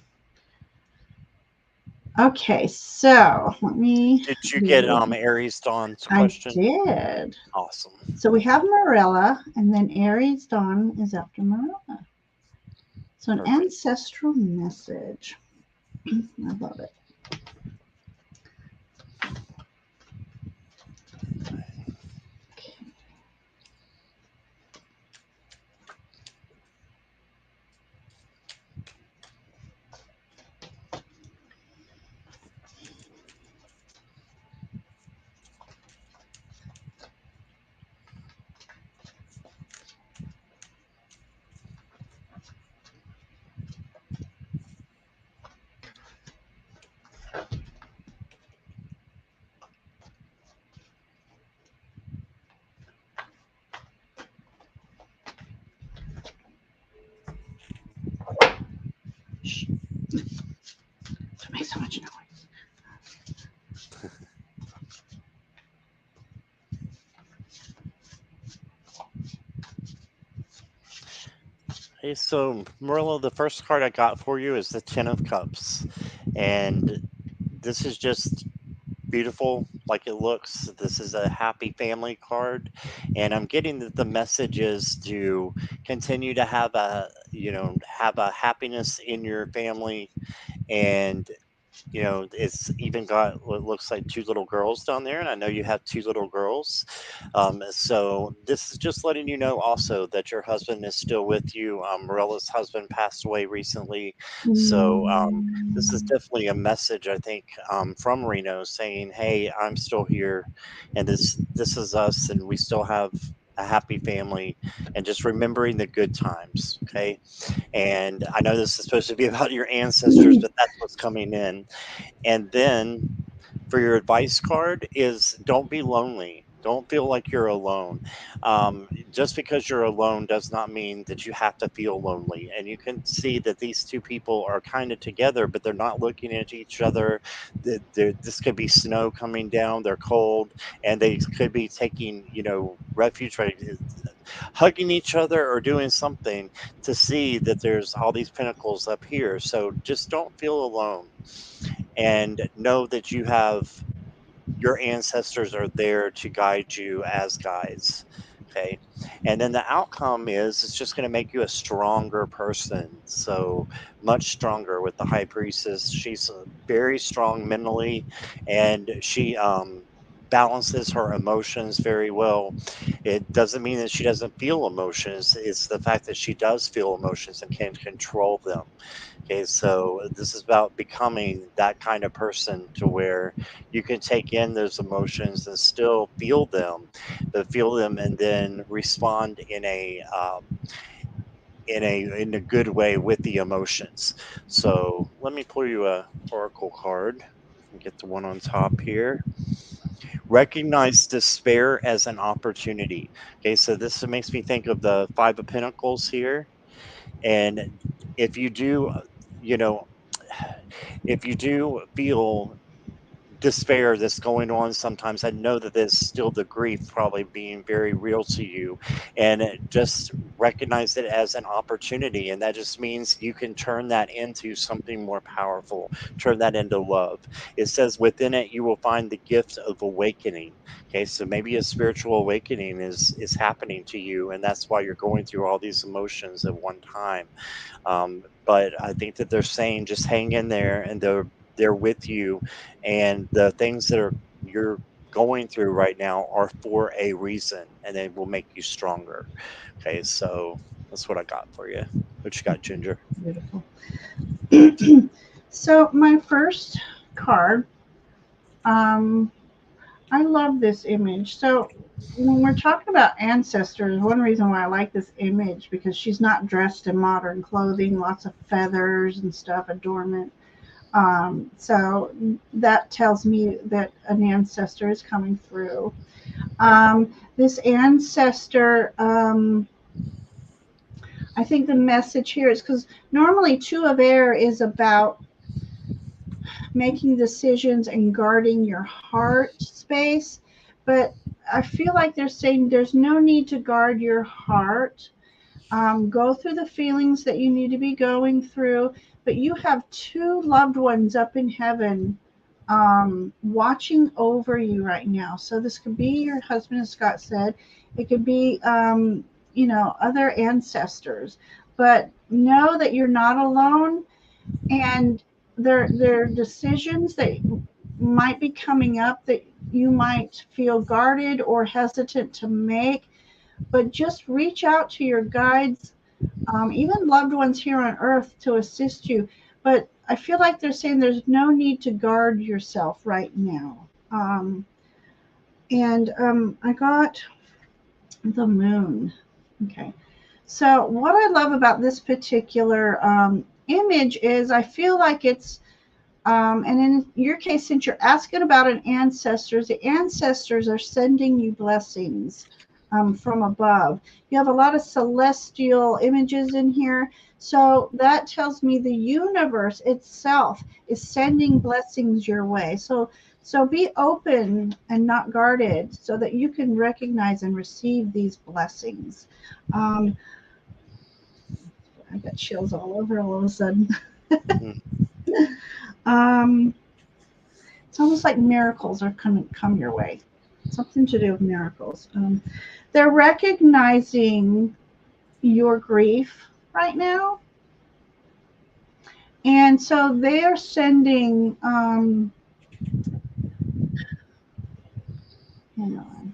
Okay, so let me Did you get read. Aries Dawn's I question? did. Awesome. So we have Marilla, and then Aries Dawn is after Marilla. So an Perfect. ancestral message. I love it. Okay. Shh. Don't make so much noise. Hey, so Marilla, the first card I got for you is the Ten of Cups, and this is just beautiful like it looks. This is a happy family card, and I'm getting that the message is to continue to have have a happiness in your family. And it's even got what looks like two little girls down there, and I know you have two little girls. So this is just letting you know also that your husband is still with you. Morella's husband passed away recently, so this is Mm. definitely a message, I think, from Reno saying, "Hey, I'm still here, and this is us, and we still have." A happy family, and just remembering the good times. Okay. And I know this is supposed to be about your ancestors, but that's what's coming in. And then for your advice card is don't be lonely. Don't feel like you're alone. Just because you're alone does not mean that you have to feel lonely. And you can see that these two people are kind of together, but they're not looking at each other. This could be snow coming down. They're cold, and they could be taking, refuge, right, hugging each other or doing something to see that there's all these pinnacles up here. So just don't feel alone, and know that you have your ancestors are there to guide you as guides. Okay. And then the outcome is it's just going to make you a stronger person. So much stronger with the high priestess. She's very strong mentally, and she balances her emotions very well. It doesn't mean that she doesn't feel emotions. It's the fact that she does feel emotions and can control them. Okay, so this is about becoming that kind of person to where you can take in those emotions and still feel them, but feel them and then respond in a good way with the emotions. So let me pull you a oracle card and get the one on top here. Recognize despair as an opportunity. Okay, so this makes me think of the Five of Pentacles here, and if you do, you know if you do feel despair that's going on sometimes. I know that there's still the grief probably being very real to you, and just recognize it as an opportunity, and that just means you can turn that into something more powerful, turn that into love. It says within it you will find the gift of awakening. Okay, so maybe a spiritual awakening is happening to you, and that's why you're going through all these emotions at one time. But I think that they're saying just hang in there, and they're with you, and the things that are you're going through right now are for a reason, and they will make you stronger. Okay, so that's what I got for you. What you got, Ginger? Beautiful. So my first card, um, I love this image. So when we're talking about ancestors, one reason why I like this image, because she's not dressed in modern clothing, lots of feathers and stuff, adornment. So that tells me that an ancestor is coming through. This ancestor, I think the message here is because normally Two of Air is about making decisions and guarding your heart space. But I feel like they're saying there's no need to guard your heart. Go through the feelings that you need to be going through, but you have two loved ones up in heaven watching over you right now. So this could be your husband, as Scott said. It could be, other ancestors. But know that you're not alone, and there are decisions that might be coming up that you might feel guarded or hesitant to make, but just reach out to your guides, even loved ones here on earth, to assist you. But I feel like they're saying there's no need to guard yourself right now. And I got the moon. Okay. So what I love about this particular image is I feel like it's, and in your case, since you're asking about an ancestors, the ancestors are sending you blessings from above. You have a lot of celestial images in here. So that tells me the universe itself is sending blessings your way. So be open and not guarded so that you can recognize and receive these blessings. Um, I got chills all over all of a sudden. Mhm. um, it's almost like miracles are coming come your way. Something to do with miracles. They're recognizing your grief right now, and so they are sending. Hang on.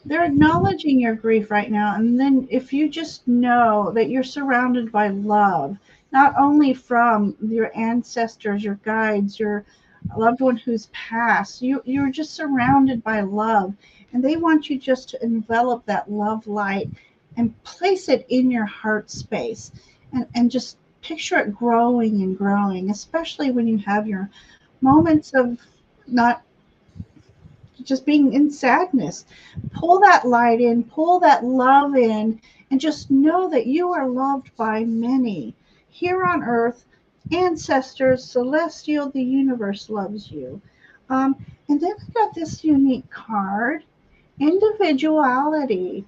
They're acknowledging your grief right now, and then if you just know that you're surrounded by love, not only from your ancestors, your guides, your loved one who's passed, you're just surrounded by love, and they want you just to envelop that love light and place it in your heart space, and just picture it growing and growing, especially when you have your moments of not just being in sadness. Pull that light in, pull that love in, and just know that you are loved by many here on earth. Ancestors, celestial, the universe loves you. And then we got this unique card, individuality.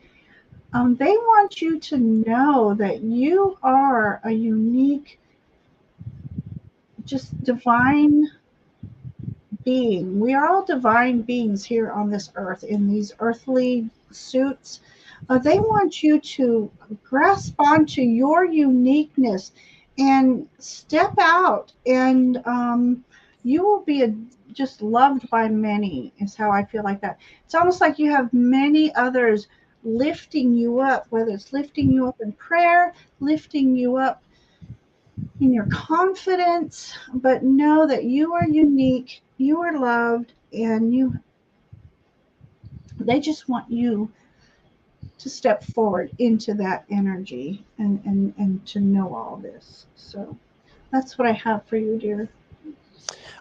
They want you to know that you are a unique, just divine being. We are all divine beings here on this earth in these earthly suits. They want you to grasp onto your uniqueness and step out, and you will be just loved by many, is how I feel like that. It's almost like you have many others lifting you up, whether it's lifting you up in prayer, lifting you up in your confidence, but know that you are unique, you are loved, and they just want you to step forward into that energy and to know all this. So that's what I have for you, dear.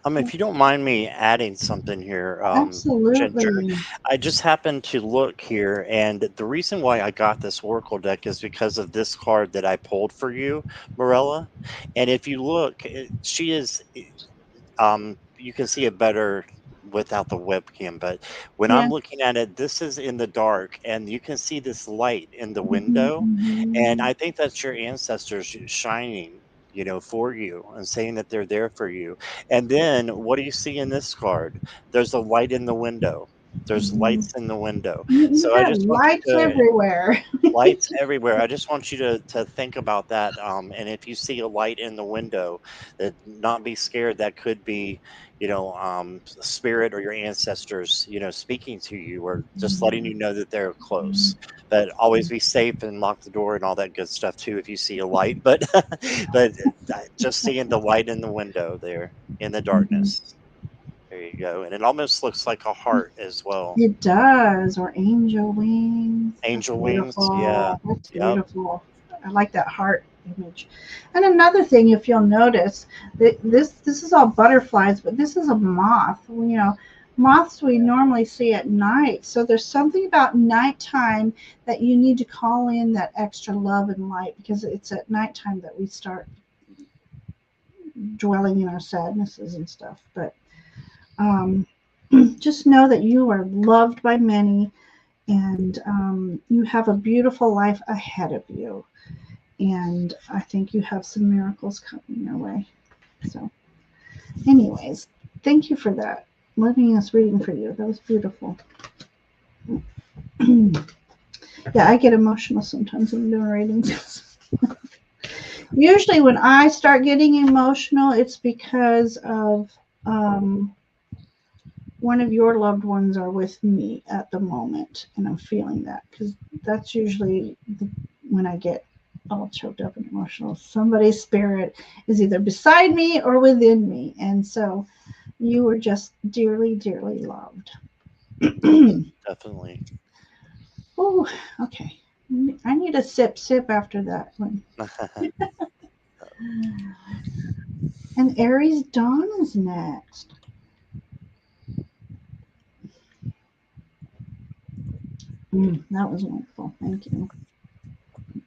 If you don't mind me adding something here, Ginger, Absolutely. I just happened to look here, and the reason why I got this Oracle deck is because of this card that I pulled for you, Morella. And if you look, she is, you can see it better without the webcam, but when Yeah. I'm looking at it, this is in the dark, and you can see this light in the Mhm, window, and mhm, I think that's your ancestors shining, for you and saying that they're there for you. And then what do you see in this card? There's a light in the window. There's mhm. lights in the window. You So I got just want you lights to everywhere. lights everywhere. I just want you to think about that. And if you see a light in the window, that not be scared. That could be, spirit or your ancestors, speaking to you or just letting you know that they're close. But always be safe and lock the door and all that good stuff too. If you see a light, but but just seeing the light in the window there in the Mhm. darkness. There you go. And it almost looks like a heart as well. It does, or angel wings. That's Angel wings. Yeah. beautiful. That's Yep. beautiful. I like that heart image. And another thing, if you'll notice, that this is all butterflies, but this is a moth. Moths we normally see at night. So there's something about nighttime that you need to call in that extra love and light, because it's at nighttime that we start dwelling in our sadnesses and stuff. But um, just know that you are loved by many, and you have a beautiful life ahead of you. And I think you have some miracles coming your way. So, anyways, thank you for that. Letting us reading for you. That was beautiful. Yeah, I get emotional sometimes when I'm doing readings. Usually, when I start getting emotional, it's because of um, one of your loved ones are with me at the moment, and I'm feeling that, because that's usually when I get all choked up and emotional. Somebody's spirit is either beside me or within me, and so you were just dearly, dearly loved. Definitely. Oh, okay. I need a sip after that one. And Aries Dawn is next. That was wonderful. Thank you.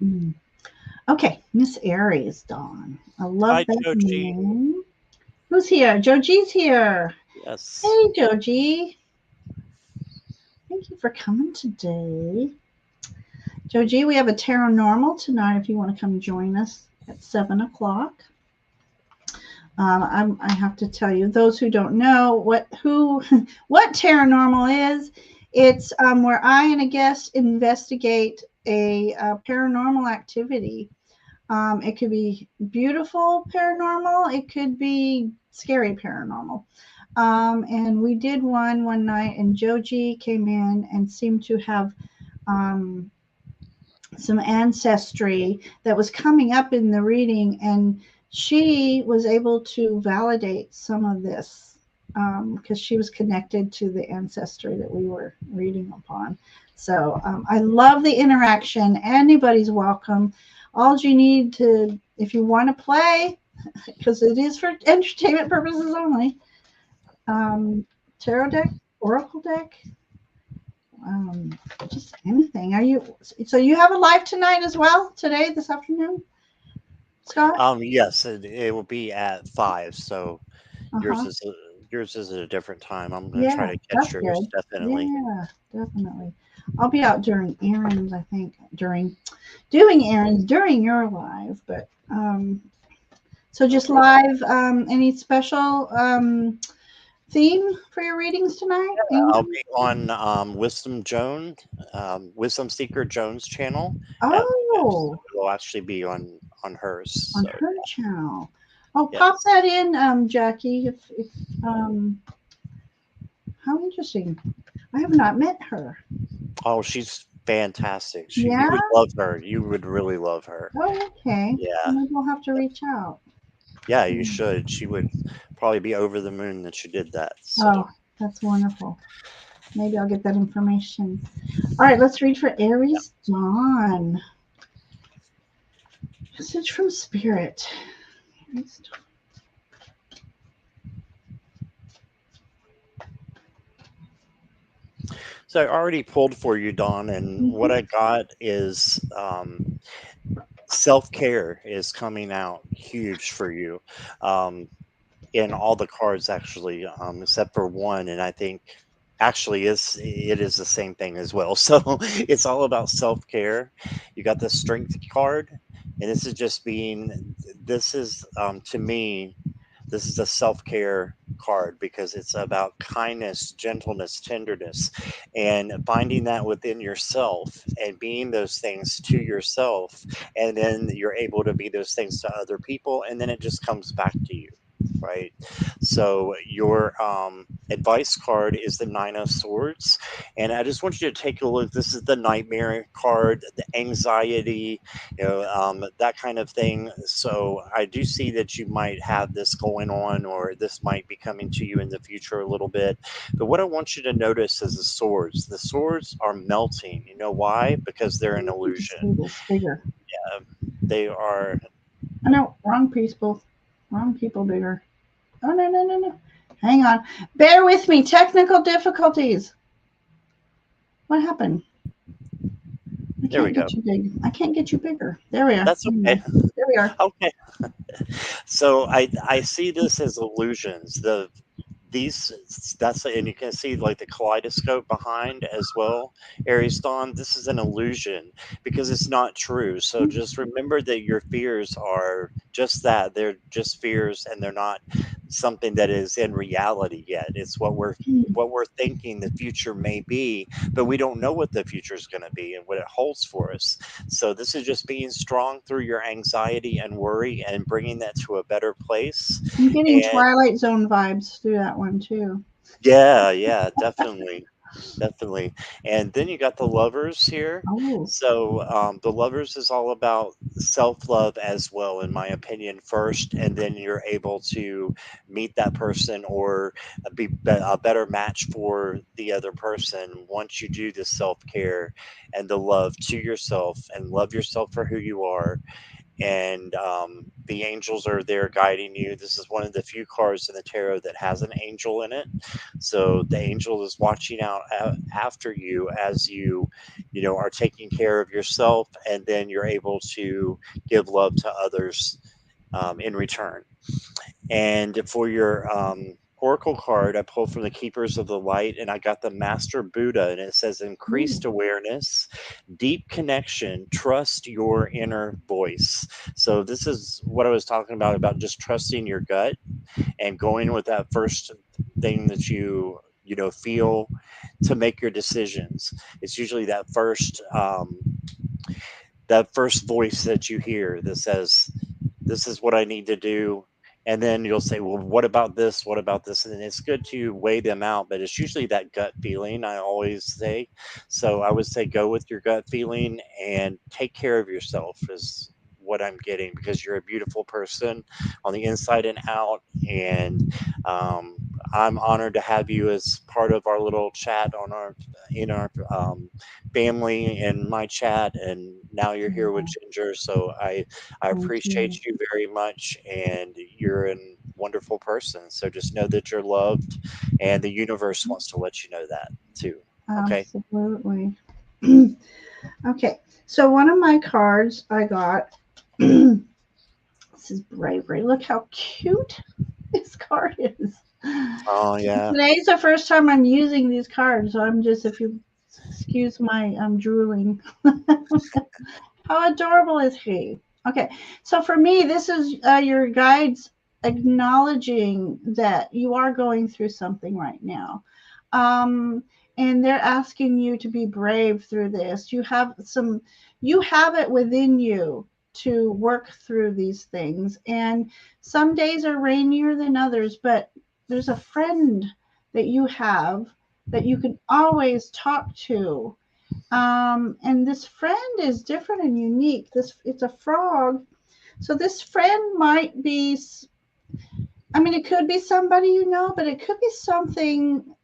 Mm. Okay, Miss Aries Dawn. I love Hi, that Joji. name. Who's here? Joji's here. Yes. Hey, Joji. Thank you for coming today. Joji, we have a Tarot Normal tonight if you want to come join us at 7 o'clock. I have to tell you, those who don't know what paranormal is, it's where I and a guest investigate a paranormal activity. It could be beautiful paranormal, it could be scary paranormal. And we did one night, and Joji came in and seemed to have um, some ancestry that was coming up in the reading, and she was able to validate some of this because she was connected to the ancestry that we were reading upon. So I love the interaction. Anybody's welcome. All you need to, if you want to play, because it is for entertainment purposes only, tarot deck, oracle deck, um, just anything. Are you? So you have a live tonight as well? Today, this afternoon, Scott? Yes, it will be at 5. So Uh yours huh. is a, yours is at a different time. I'm gonna try Yeah, to catch that's yours good. definitely. Yeah, definitely. I'll be out during errands. I think during doing errands during your live, but so just Okay. live. Any special theme for your readings tonight? I'll Angel? be on Wisdom Seeker Jones channel at 5. So Oh, it will actually be on hers. on So her channel. Oh, pop yes. that in, Jackie. If how interesting. I have not met her. Oh, she's fantastic. You Yeah? would love her. You would really love her. Oh, okay. Yeah. Maybe we'll have to reach out. Yeah, you Hmm. should. She would probably be over the moon that you did that. So Oh, that's wonderful. Maybe I'll get that information. All right, let's read for Aries Dawn. Message from Spirit. Aries Dawn. So I already pulled for you, Dawn, and what Mhm. I got is self care is coming out huge for you. Um, in all the cards actually, except for one, and I think actually it is the same thing as well. So it's all about self care. You got the strength card, and this is just being. This is to me. This is a self care card because it's about kindness, gentleness, tenderness, and finding that within yourself and being those things to yourself. And then you're able to be those things to other people. And then it just comes back to you. Right. So your advice card is the Nine of Swords. And I just want you to take a look. This is the nightmare card, the anxiety, that kind of thing. So I do see that you might have this going on, or this might be coming to you in the future a little bit. But what I want you to notice is the swords. The swords are melting. You know why? Because they're an Let me just see illusion. this bigger. They are. Oh no, wrong people. Wrong people bigger. Oh no, no, no, no. Hang on. Bear with me. Technical difficulties. What happened? I There we can't go. get you big. I can't get you bigger. There we are. That's okay. There we are. Okay. So I see this as illusions. These that's and you can see like the kaleidoscope behind as well, Aries Dawn. This is an illusion because it's not true. So just remember that your fears are just that. They're just fears, and they're not something that is in reality yet. It's what we're thinking the future may be, but we don't know what the future is going to be and what it holds for us. So this is just being strong through your anxiety and worry and bringing that to a better place. I'm getting And Twilight Zone vibes through that one too. yeah, yeah, definitely. Definitely. And then you got the lovers here. Oh, So the lovers is all about self love as well, in my opinion, first. And then you're able to meet that person or a better match for the other person once you do the self care and the love to yourself and love yourself for who you are, and the angels are there guiding you. This is one of the few cards in the tarot that has an angel in it. So the angel is watching out after you as you are taking care of yourself, and then you're able to give love to others in return. And for your oracle card, I pulled from the Keepers of the Light, and I got the Master Buddha, and it says increased ooh. awareness, deep connection, trust your inner voice. So this is what I was talking about just trusting your gut and going with that first thing that you feel to make your decisions. It's usually that first voice that you hear that says, this is what I need to do. And then you'll say, well, what about this? What about this? And it's good to weigh them out, but it's usually that gut feeling, I always say. So I would say go with your gut feeling and take care of yourself, is what I'm getting, because you're a beautiful person on the inside and out. And um, I'm honored to have you as part of our little chat in our family and my chat. And now you're here with Ginger. So I Thank you. appreciate you very much, and you're a wonderful person. So just know that you're loved, and the universe wants to let you know that too. Okay. Absolutely. Okay. So one of my cards I got. This is bravery. Look how cute this card is. Oh yeah. Today's the first time I'm using these cards, so I'm just, if you excuse my drooling. How adorable is he? Okay, so for me, this is your guides acknowledging that you are going through something right now. Um, and they're asking you to be brave through this. You have it within you to work through these things. And some days are rainier than others, but there's a friend that you have that you can always talk to, and this friend is different and unique. It's a frog. So this friend might be, I mean, it could be somebody you know, but it could be something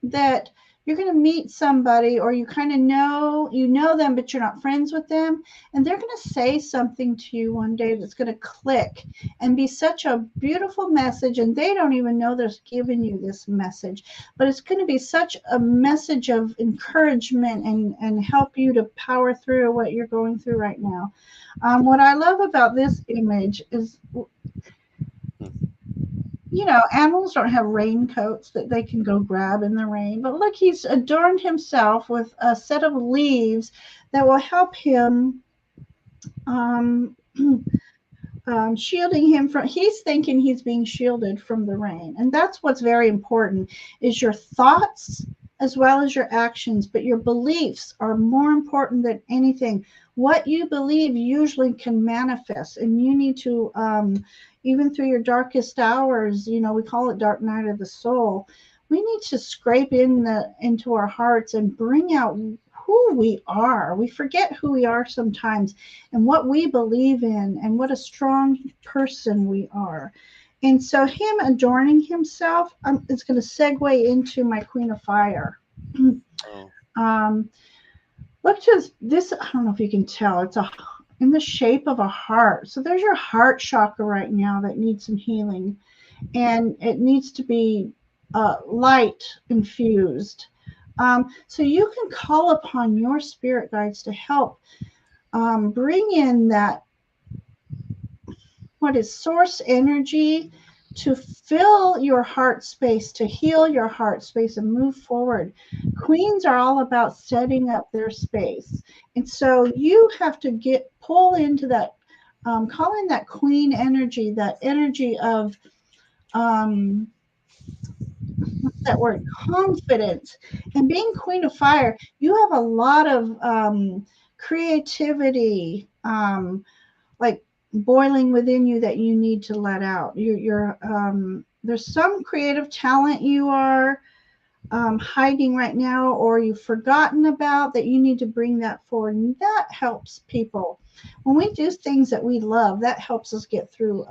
that you're going to meet somebody, or you know them, but you're not friends with them, and they're going to say something to you one day that's going to click and be such a beautiful message, and they don't even know they're giving you this message, but it's going to be such a message of encouragement and help you to power through what you're going through right now. What I love about this image is you know, animals don't have raincoats that they can go grab in the rain. But look, he's adorned himself with a set of leaves that will help him, um, shielding him from, he's thinking he's being shielded from the rain. And that's what's very important, is your thoughts as well as your actions, but your beliefs are more important than anything. What you believe usually can manifest, and you need to, even through your darkest hours, you know, we call it dark night of the soul, we need to scrape into our hearts and bring out who we are. We forget who we are sometimes, and what we believe in, and what a strong person we are. And so, him adorning himself, is going to segue into my Queen of Fire. Oh, um, Look to this. I don't know if you can tell. It's in the shape of a heart. So there's your heart chakra right now that needs some healing, and it needs to be light infused. So you can call upon your spirit guides to help, bring in that, what is source energy, to fill your heart space, to heal your heart space and move forward. Queens are all about setting up their space. And so you have to pull into that, call in that queen energy, that energy of, um, what's that word? Confidence. And being Queen of Fire, you have a lot of, creativity, like boiling within you that you need to let out. There's some creative talent you are, hiding right now, or you've forgotten about, that you need to bring that forward. And that helps people. When we do things that we love, that helps us get through,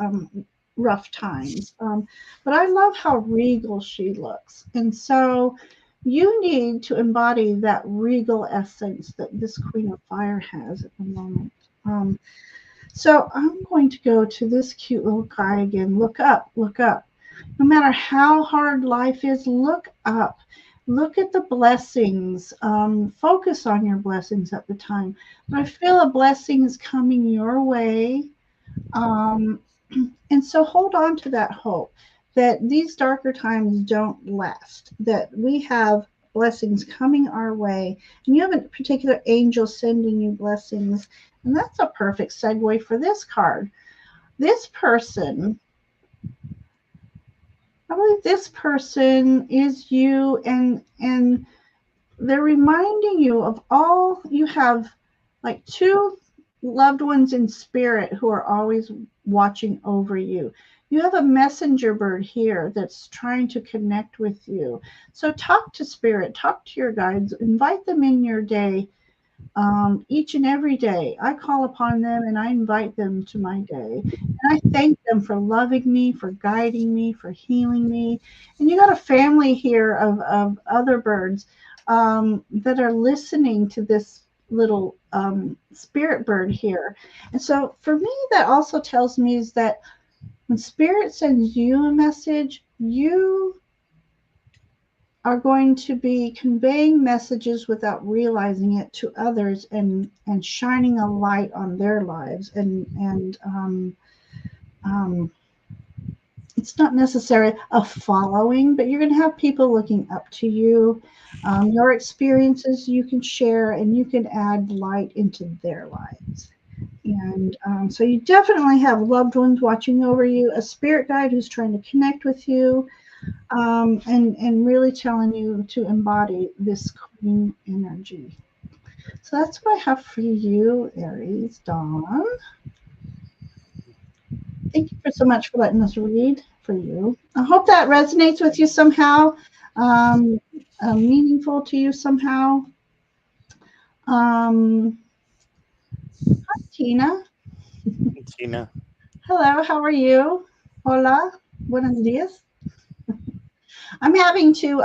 rough times. But I love how regal she looks. And so you need to embody that regal essence that this Queen of Fire has at the moment. So I'm going to go to this cute little guy again. Look up, look up. No matter how hard life is, look up. Look at the blessings. Focus on your blessings at the time. But I feel a blessing is coming your way. Um, and so hold on to that hope that these darker times don't last, that we have blessings coming our way. And you have a particular angel sending you blessings. And that's a perfect segue for this card. This person, I believe this person is you, and they're reminding you of all you have, like two loved ones in spirit who are always watching over you. You have a messenger bird here that's trying to connect with you. So talk to spirit, talk to your guides, invite them in your day. Each and every day, I call upon them and I invite them to my day. And I thank them for loving me, for guiding me, for healing me. And you got a family here of other birds, that are listening to this little, spirit bird here. And so for me, that also tells me is that when spirit sends you a message, you are going to be conveying messages without realizing it to others, and shining a light on their lives, and um, it's not necessarily a following, but you're going to have people looking up to you. Your experiences you can share, and you can add light into their lives. And so you definitely have loved ones watching over you, a spirit guide who's trying to connect with you, and really telling you to embody this queen energy. So that's what I have for you, Aries. Dawn, thank you so much for letting us read for you. I hope that resonates with you somehow, um, meaningful to you somehow. Um, Tina, Tina. hello, how are you? Hola, buenos dias. I'm having to,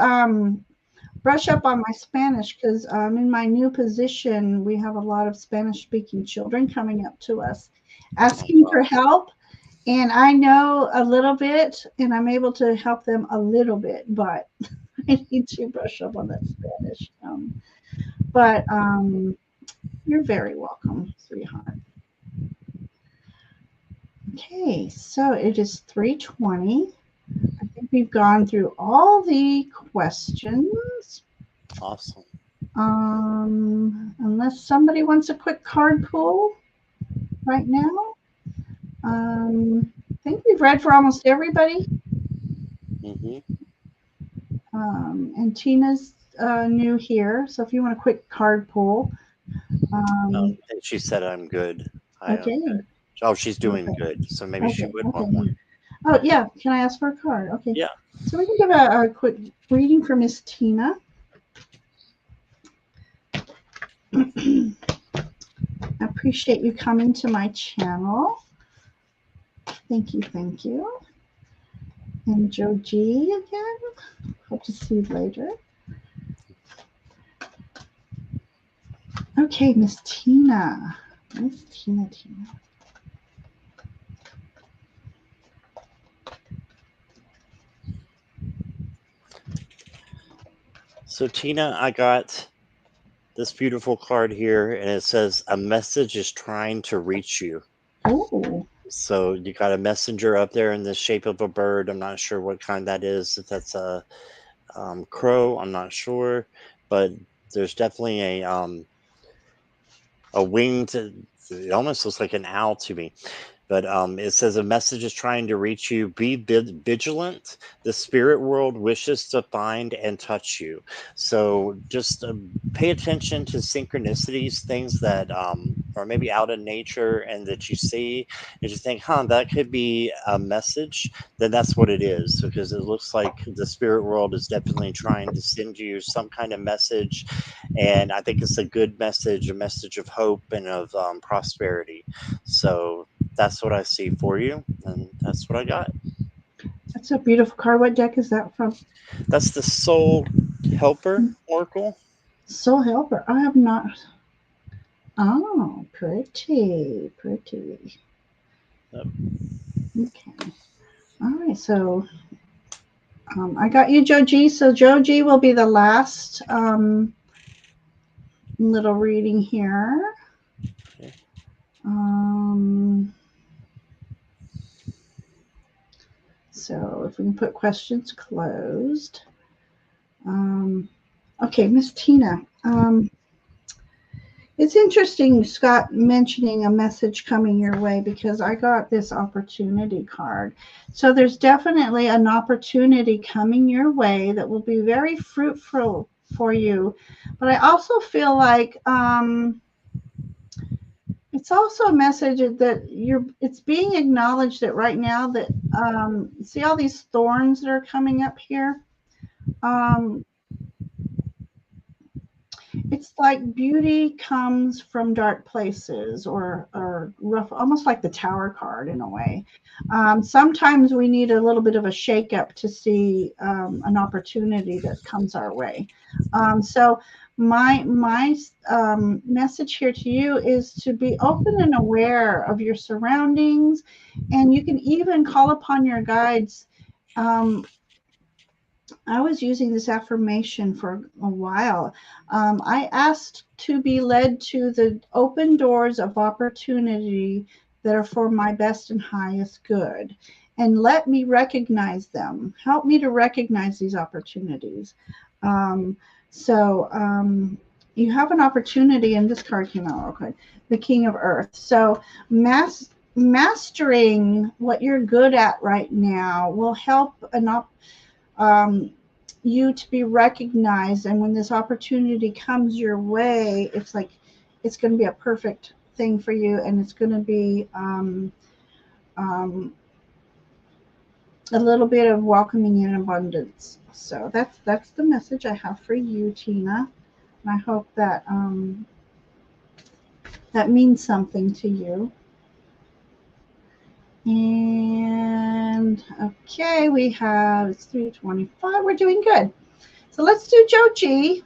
brush up on my Spanish because, in my new position, we have a lot of Spanish speaking children coming up to us Oh, asking for wow. help. And I know a little bit and I'm able to help them a little bit, but I need to brush up on that Spanish. But you're very welcome, sweetheart. Okay, so it is 3:20. we've gone through all the questions. Awesome. Unless somebody wants a quick card pull right now. I think we've read for almost everybody. Mm-hmm. And Tina's new here, so if you want a quick card pull. And she said I'm good. I am Okay. good. Oh, she's doing Okay. good. So maybe she would want Okay. one. Oh yeah, can I ask for a card? Okay. Yeah. So we can give a quick reading for Miss Tina. I appreciate you coming to my channel. Thank you, thank you. And Joe G again. Hope to see you later. Okay, Miss Tina. Miss Tina. So Tina, I got this beautiful card here, and it says a message is trying to reach you. Oh. So you got a messenger up there in the shape of a bird. I'm not sure what kind that is. If that's a crow, I'm not sure, but there's definitely a winged. It almost looks like an owl to me. But it says a message is trying to reach you. Be vigilant. The spirit world wishes to find and touch you. So just pay attention to synchronicities, things that are maybe out in nature and that you see, and you think, that could be a message. Then that's what it is, because it looks like the spirit world is definitely trying to send you some kind of message. And I think it's a good message, a message of hope and of prosperity. So that's what I see for you, and that's what I got. That's a beautiful card. What deck is that from? That's the Soul Helper Oracle. Soul Helper. I have not. Oh, pretty. Yep. Okay. All right. So I got you, Joe G. So Joe G will be the last little reading here. Okay. So if we can put questions closed. Okay, Miss Tina. It's interesting, Scott, mentioning a message coming your way, because I got this opportunity card. So there's definitely an opportunity coming your way that will be very fruitful for you. But I also feel like it's also a message that it's being acknowledged that right now that see all these thorns that are coming up here. It's like beauty comes from dark places, or rough, almost like the Tower card in a way. Sometimes we need a little bit of a shakeup to see an opportunity that comes our way. So my message here to you is to be open and aware of your surroundings, and you can even call upon your guides. I was using this affirmation for a while. I asked to be led to the open doors of opportunity that are for my best and highest good. And let me recognize them. Help me to recognize these opportunities. Um, so you have an opportunity, and this card came out real quick, the King of Earth. So mastering what you're good at right now will help you to be recognized, and when this opportunity comes your way, it's like it's going to be a perfect thing for you, and it's going to be a little bit of welcoming in abundance. So that's the message I have for you, Tina, and I hope that that means something to you. And okay, we have, it's 3:25. We're doing good. So let's do Joe G.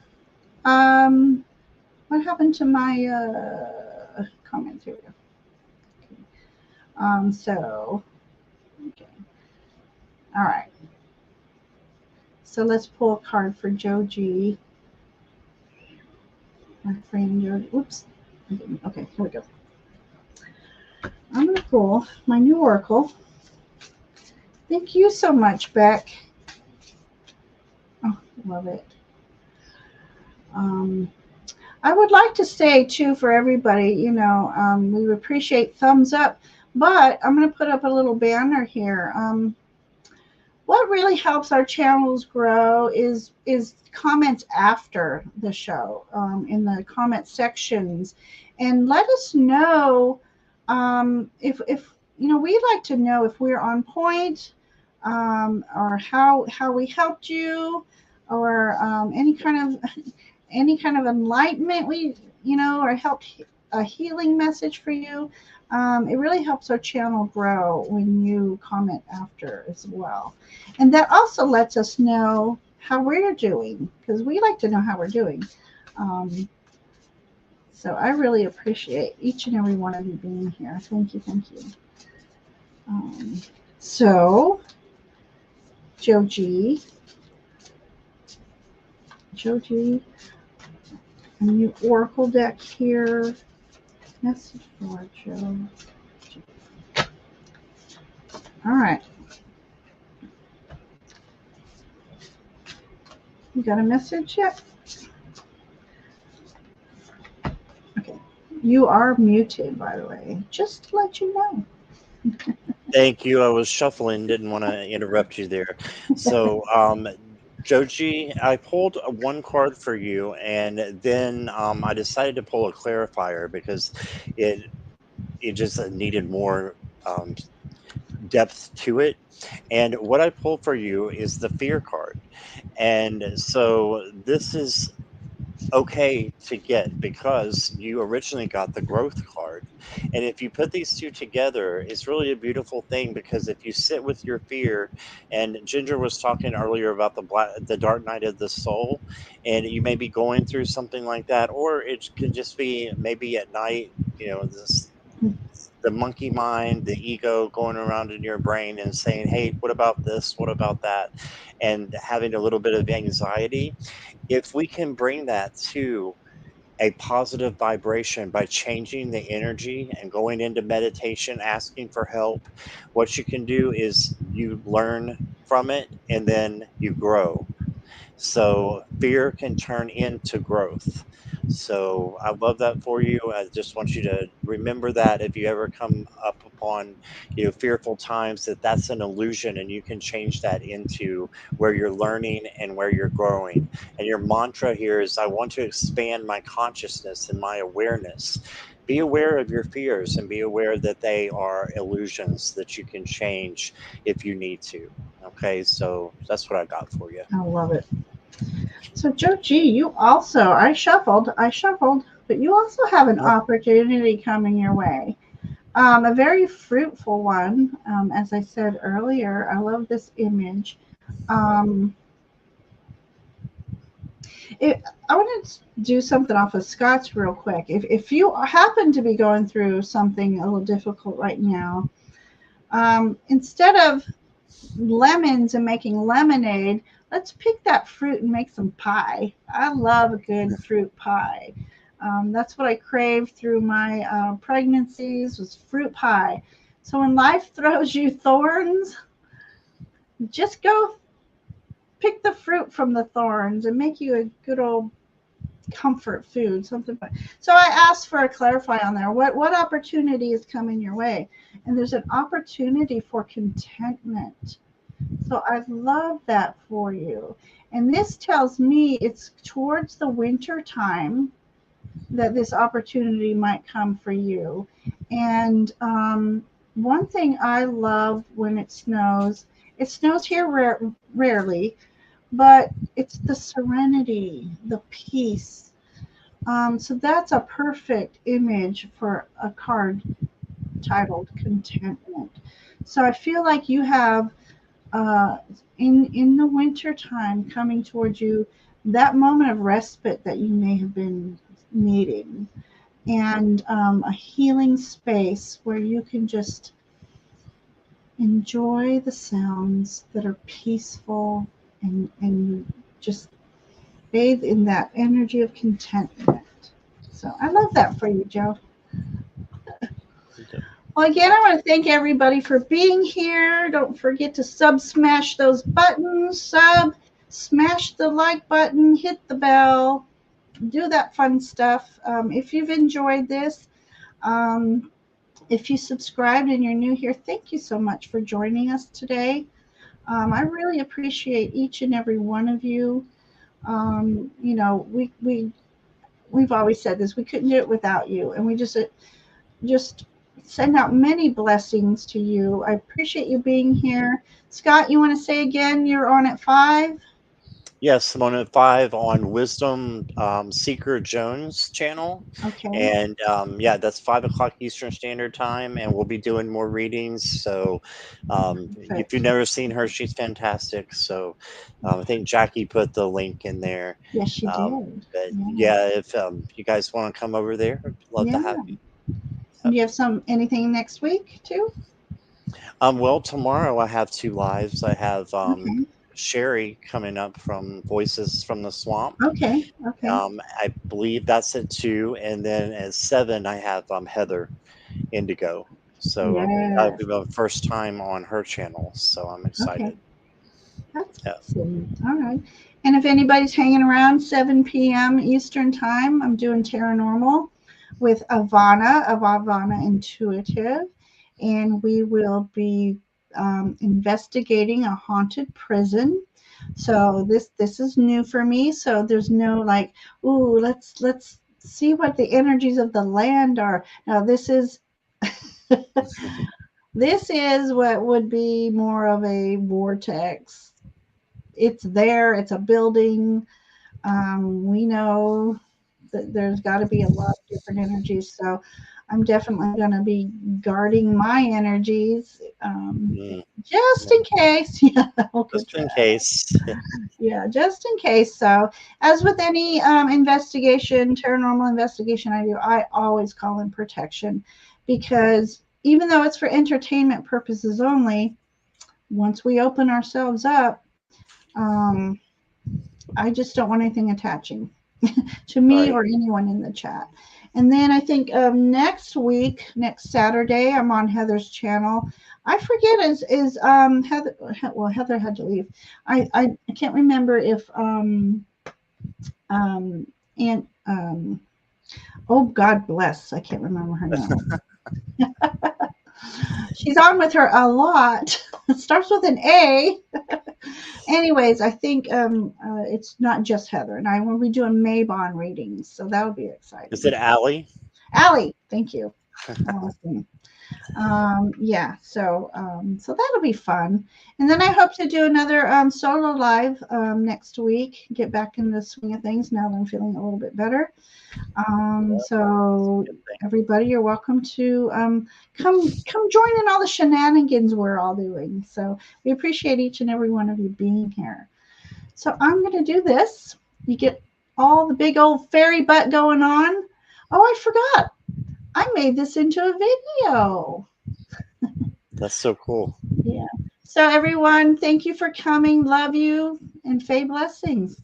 What happened to my comments here? So, okay. All right. So let's pull a card for Joe G. My friend Joe. Oops. Okay, here we go. I'm going to pull my new oracle. Thank you so much, Beck. Oh, love it. Um, I would like to say too for everybody, we appreciate thumbs up, but I'm going to put up a little banner here. What really helps our channels grow is comments after the show, in the comment sections, and let us know, if we'd like to know if we're on point, or how we helped you, or any kind of enlightenment or helped a healing message for you. It really helps our channel grow when you comment after as well. And that also lets us know how we're doing, because we like to know how we're doing. Um, so I really appreciate each and every one of you being here. Thank you, thank you. Um, so, Joji, Joji, a new Oracle deck here. Message for Joe. All right. You got a message yet? Okay. You are muted, by the way, just to let you know. Thank you. I was shuffling, didn't want to interrupt you there. So, Joji, I pulled one card for you, and then I decided to pull a clarifier because it it just needed more um, depth to it. And what I pulled for you is the fear card. And so this is okay to get because you originally got the growth card. And if you put these two together, it's really a beautiful thing because if you sit with your fear, and Ginger was talking earlier about the dark night of the soul, and you may be going through something like that, or it could just be maybe at night, this the monkey mind, the ego going around in your brain and saying, hey, what about this? What about that? And having a little bit of anxiety. If we can bring that to a positive vibration by changing the energy and going into meditation, asking for help, what you can do is you learn from it and then you grow. So fear can turn into growth. So I love that for you. I just want you to remember that if you ever come up upon, fearful times, that that's an illusion and you can change that into where you're learning and where you're growing. And your mantra here is I want to expand my consciousness and my awareness. Be aware of your fears and be aware that they are illusions that you can change if you need to. Okay, so that's what I got for you. I love it. So, Joji, I shuffled, but you also have an opportunity coming your way. A very fruitful one. As I said earlier, I love this image. Um, I want to do something off of Scott's real quick. If you happen to be going through something a little difficult right now, instead of lemons and making lemonade, let's pick that fruit and make some pie. I love a good fruit pie. That's what I craved through my pregnancies was fruit pie. So when life throws you thorns, just go pick the fruit from the thorns and make you a good old comfort food, something. So I asked for a clarify on there. What opportunity is coming your way? And there's an opportunity for contentment. So I love that for you. And this tells me it's towards the winter time that this opportunity might come for you. And one thing I love when it snows here rarely, but it's the serenity, the peace. So that's a perfect image for a card titled contentment. So I feel like you have uh, in the winter time coming towards you, that moment of respite that you may have been needing, and a healing space where you can just enjoy the sounds that are peaceful, and just bathe in that energy of contentment. So I love that for you, Joe. Well, again, I want to thank everybody for being here. Don't forget to smash those buttons, smash the like button, hit the bell, do that fun stuff. If you've enjoyed this, um, if you subscribed and you're new here, thank you so much for joining us today. I really appreciate each and every one of you. You know, we've always said this. We couldn't do it without you, and we just send out many blessings to you. I appreciate you being here. Scott, you want to say again? You're on at 5. Yes, I'm on at 5 on Wisdom Seeker Jones channel. Okay. And yeah, that's 5 o'clock Eastern Standard Time. And we'll be doing more readings. So if you've Perfect. never seen her, she's fantastic. So I think Jackie put the link in there. Yes, she Um, did. but Yeah. yeah, if you guys want to come over there, I'd love to Yeah. have you. Do you have anything next week too? Well, tomorrow I have 2 lives. I have Okay. Sherry coming up from Voices from the Swamp. Okay. Okay. I believe that's at 2, and then at 7 I have Heather Indigo. So that'll Yes. be my first time on her channel. So I'm Okay. excited. That's Yeah. awesome. All right. And if anybody's hanging around 7 p.m. Eastern Time, I'm doing Paranormal with Ivana of Ivana Intuitive. And we will be investigating a haunted prison. So this is new for me. So there's no like, ooh, let's see what the energies of the land are. Now this is this is what would be more of a vortex. It's there. It's a building. We know that there's got to be a lot of different energies. So I'm definitely going to be guarding my energies Mm, just yeah. in case. Yeah, Just in case. yeah, just in case. So, as with any investigation, paranormal investigation I do, I always call in protection because even though it's for entertainment purposes only, once we open ourselves up, um, I just don't want anything attaching to me Right. or anyone in the chat. And then I think next week, next Saturday, I'm on Heather's channel. I forget is Heather. Well, Heather had to leave. I can't remember if um and oh God bless, I can't remember her name. She's on with her a lot. It starts with an A. Anyways, I think it's not just Heather and I will be doing Maybon readings, so that'll be Is exciting. it Allie? Allie, thank you. Awesome. Yeah, so that'll be fun. And then I hope to do another solo live next week. Get back in the swing of things now that I'm feeling a little bit better. So everybody, you're welcome to come join in all the shenanigans we're all doing. So we appreciate each and every one of you being here. So I'm going to do this. You get all the big old fairy butt going on. Oh, I forgot. I made this into a video. That's so cool. Yeah. So everyone, thank you for coming. Love you and Faye blessings.